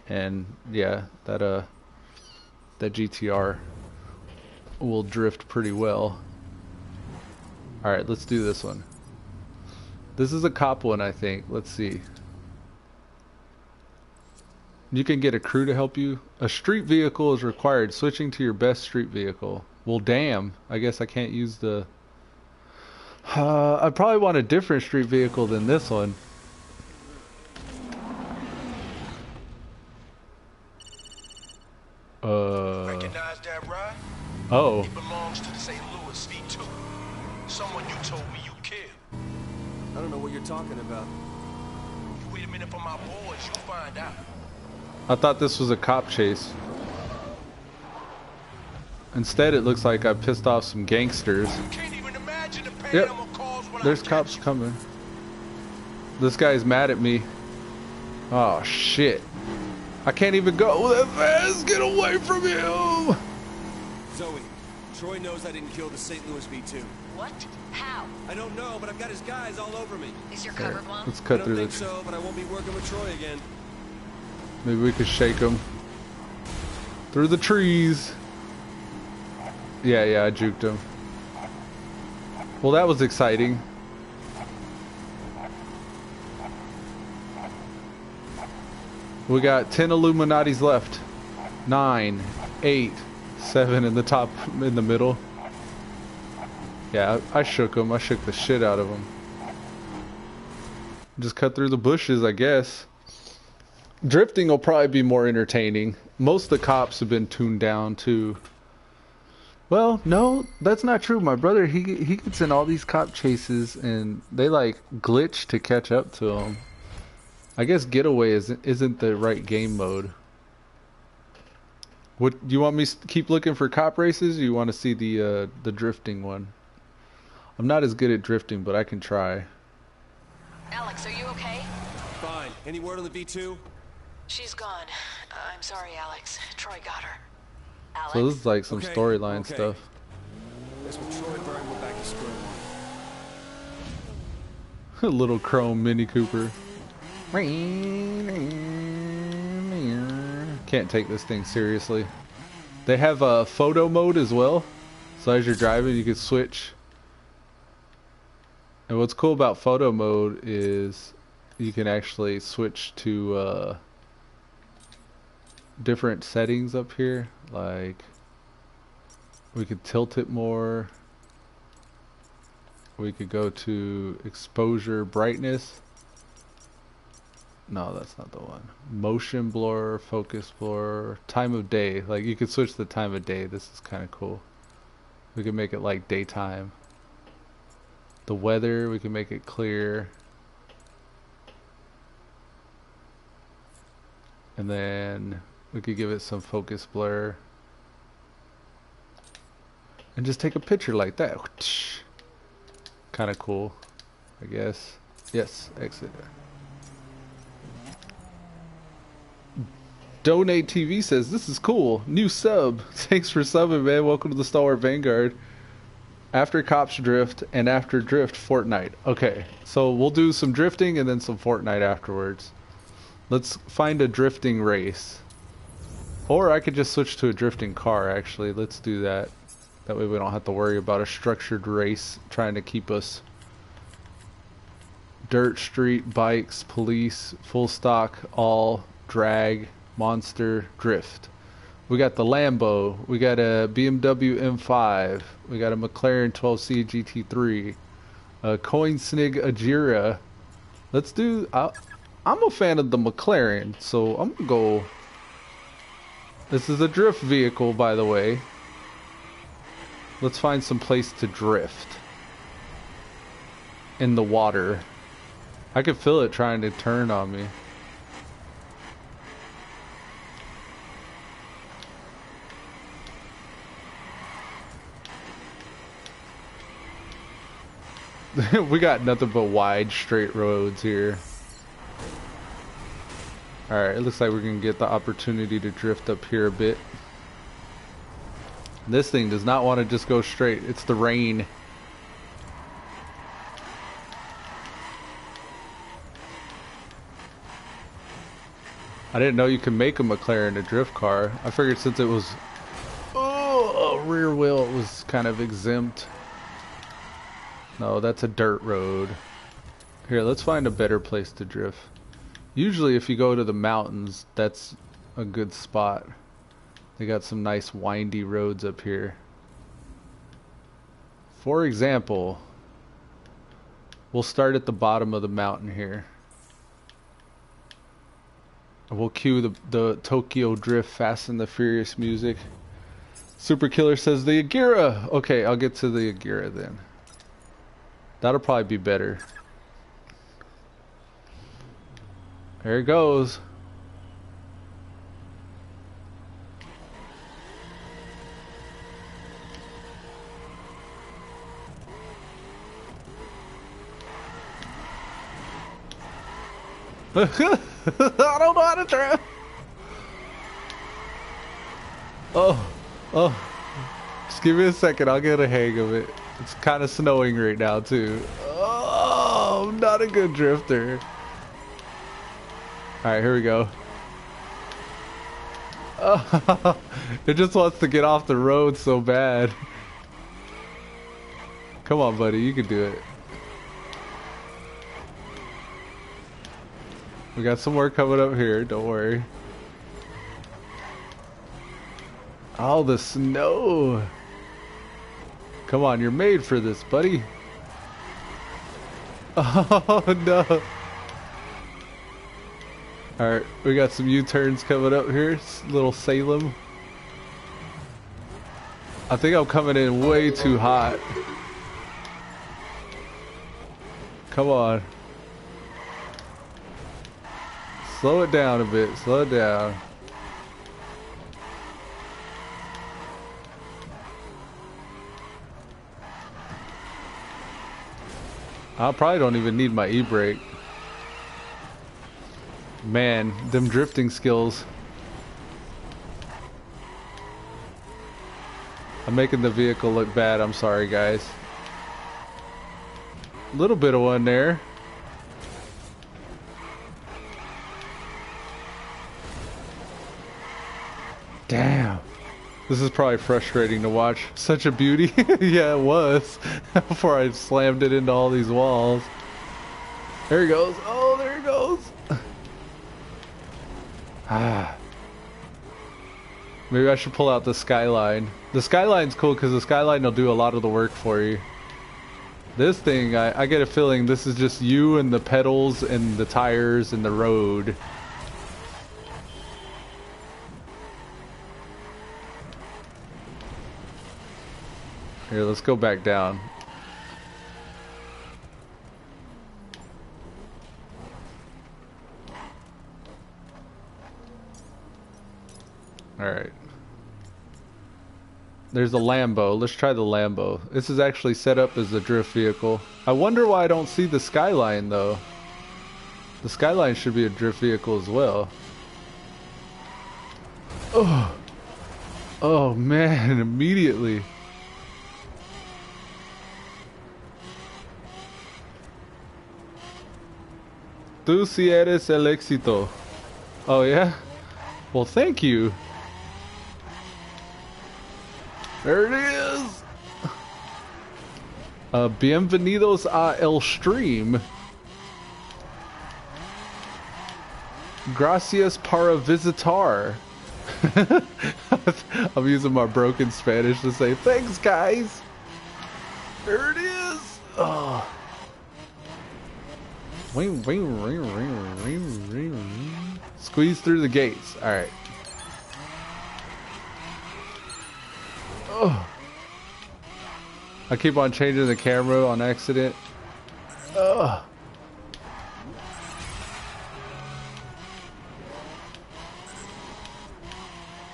and yeah, that GTR will drift pretty well. Alright, let's do this one. This is a cop one, I think. Let's see. You can get a crew to help you. A street vehicle is required. Switching to your best street vehicle. Well, damn. I guess I can't use the... I probably want a different street vehicle than this one. Recognize that ride? Oh. It belongs to the St. Louis V2. Someone you told me you killed. I don't know what you're talking about. You wait a minute for my boys, you'll find out. I thought this was a cop chase. Instead, it looks like I pissed off some gangsters. You can't even imagine the pain Yep. I'm gonna cause when There's I catch cops you. coming. This guy's mad at me. Oh, shit. I can't even go that fast. Get away from him. Zoe, Troy knows I didn't kill the St. Louis V2. What? How? I don't know, but I've got his guys all over me. Is your Here, cover blown? let's I cut don't through think this. so, but I won't be working with Troy again. Maybe we could shake him. Through the trees. Yeah, I juked him. Well, that was exciting. We got 10 Illuminatis left. 9, 8, 7 in the top, in the middle. Yeah, I shook them. I shook the shit out of them. Just cut through the bushes, I guess. Drifting will probably be more entertaining. Most of the cops have been tuned down too. Well, no, that's not true. My brother, he gets in all these cop chases and they like glitch to catch up to him. I guess getaway isn't the right game mode. What do you want me to keep looking for cop races? Or you want to see the drifting one? I'm not as good at drifting, but I can try. Alex, are you okay? Fine. Any word on the V2? She's gone. I'm sorry, Alex. Troy got her. Alex? So this is like some Okay, storyline okay. stuff. Guess with Troy burned, we're back to square one. A little chrome Mini Cooper. Can't take this thing seriously. They have a photo mode as well. So as you're driving, you can switch. And what's cool about photo mode is you can actually switch to different settings up here. Like we could tilt it more. We could go to exposure brightness. No, that's not the one. Motion blur, focus blur, time of day. Like you could switch the time of day. This is kind of cool. We can make it like daytime. The weather, we can make it clear. And then we could give it some focus blur. And just take a picture like that. Kind of cool, I guess. Yes, exit. Donate TV says, this is cool. New sub. Thanks for subbing, man. Welcome to the Stalwart Vanguard. After Cops Drift and after Drift Fortnite. Okay, so we'll do some drifting and then some Fortnite afterwards. Let's find a drifting race. Or I could just switch to a drifting car, actually. Let's do that. That way we don't have to worry about a structured race trying to keep us. Dirt, street, bikes, police, full stock, all, drag, monster, drift. We got the Lambo, we got a BMW M5, we got a McLaren 12C GT3, a Coinsnig Agera. Let's do, I'm a fan of the McLaren, so I'm gonna go. This is a drift vehicle, by the way. Let's find some place to drift. In the water. I could feel it trying to turn on me. We got nothing but wide, straight roads here. Alright, it looks like we're gonna get the opportunity to drift up here a bit. This thing does not want to just go straight. It's the rain. I didn't know you could make a McLaren a drift car. I figured since it was a rear wheel, it was kind of exempt. No, that's a dirt road. Here, let's find a better place to drift. Usually if you go to the mountains, that's a good spot. They got some nice windy roads up here. For example, we'll start at the bottom of the mountain here. We'll cue the Tokyo Drift Fast and the Furious music. Super Killer says the Agera. Okay, I'll get to the Agera then. That'll probably be better. There it goes. I don't know how to drift. Oh. Just give me a second. I'll get a hang of it. It's kind of snowing right now too. Oh, I'm not a good drifter. All right, here we go. Oh, it just wants to get off the road so bad. Come on, buddy. You can do it. We got some more coming up here, don't worry. Oh, the snow. Come on, you're made for this, buddy. Oh, no. Alright, we got some U-turns coming up here. Little Salem. I think I'm coming in way too hot. Come on. Slow it down a bit. Slow it down. I probably don't even need my e-brake. Man, them drifting skills. I'm making the vehicle look bad. I'm sorry, guys. A little bit of one there. Damn. This is probably frustrating to watch. Such a beauty. Yeah, it was. Before I slammed it into all these walls. There he goes. Oh, there he goes. Ah. Maybe I should pull out the Skyline. The Skyline's cool because the Skyline will do a lot of the work for you. This thing, I get a feeling this is just you and the pedals and the tires and the road. Here, let's go back down. Alright. There's a Lambo. Let's try the Lambo. This is actually set up as a drift vehicle. I wonder why I don't see the Skyline though. The Skyline should be a drift vehicle as well. Oh. Oh man, immediately. Tú sí eres el éxito. Oh yeah? Well, thank you. There it is. Bienvenidos a el stream. Gracias para visitar. I'm using my broken Spanish to say thanks, guys. There it is. Oh. Squeeze through the gates. All right. Oh. I keep on changing the camera on accident. Oh.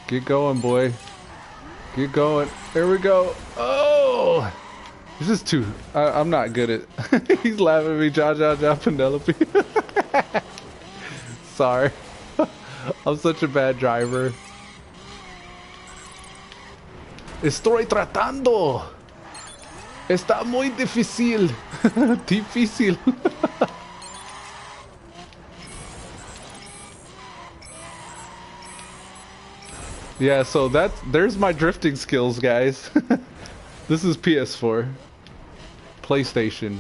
Get going, boy. Get going. There we go. Oh. This is too... I'm not good at... He's laughing at me. Ja, Penelope. Sorry. I'm such a bad driver. Estoy tratando. Está muy difícil. Difícil. Yeah, so there's my drifting skills, guys. This is PS4. PlayStation.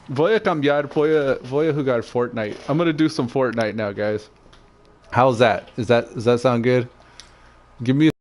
Voy a cambiar, voy a jugar Fortnite. I'm gonna do some Fortnite now, guys. How's that? Does that sound good? Give me a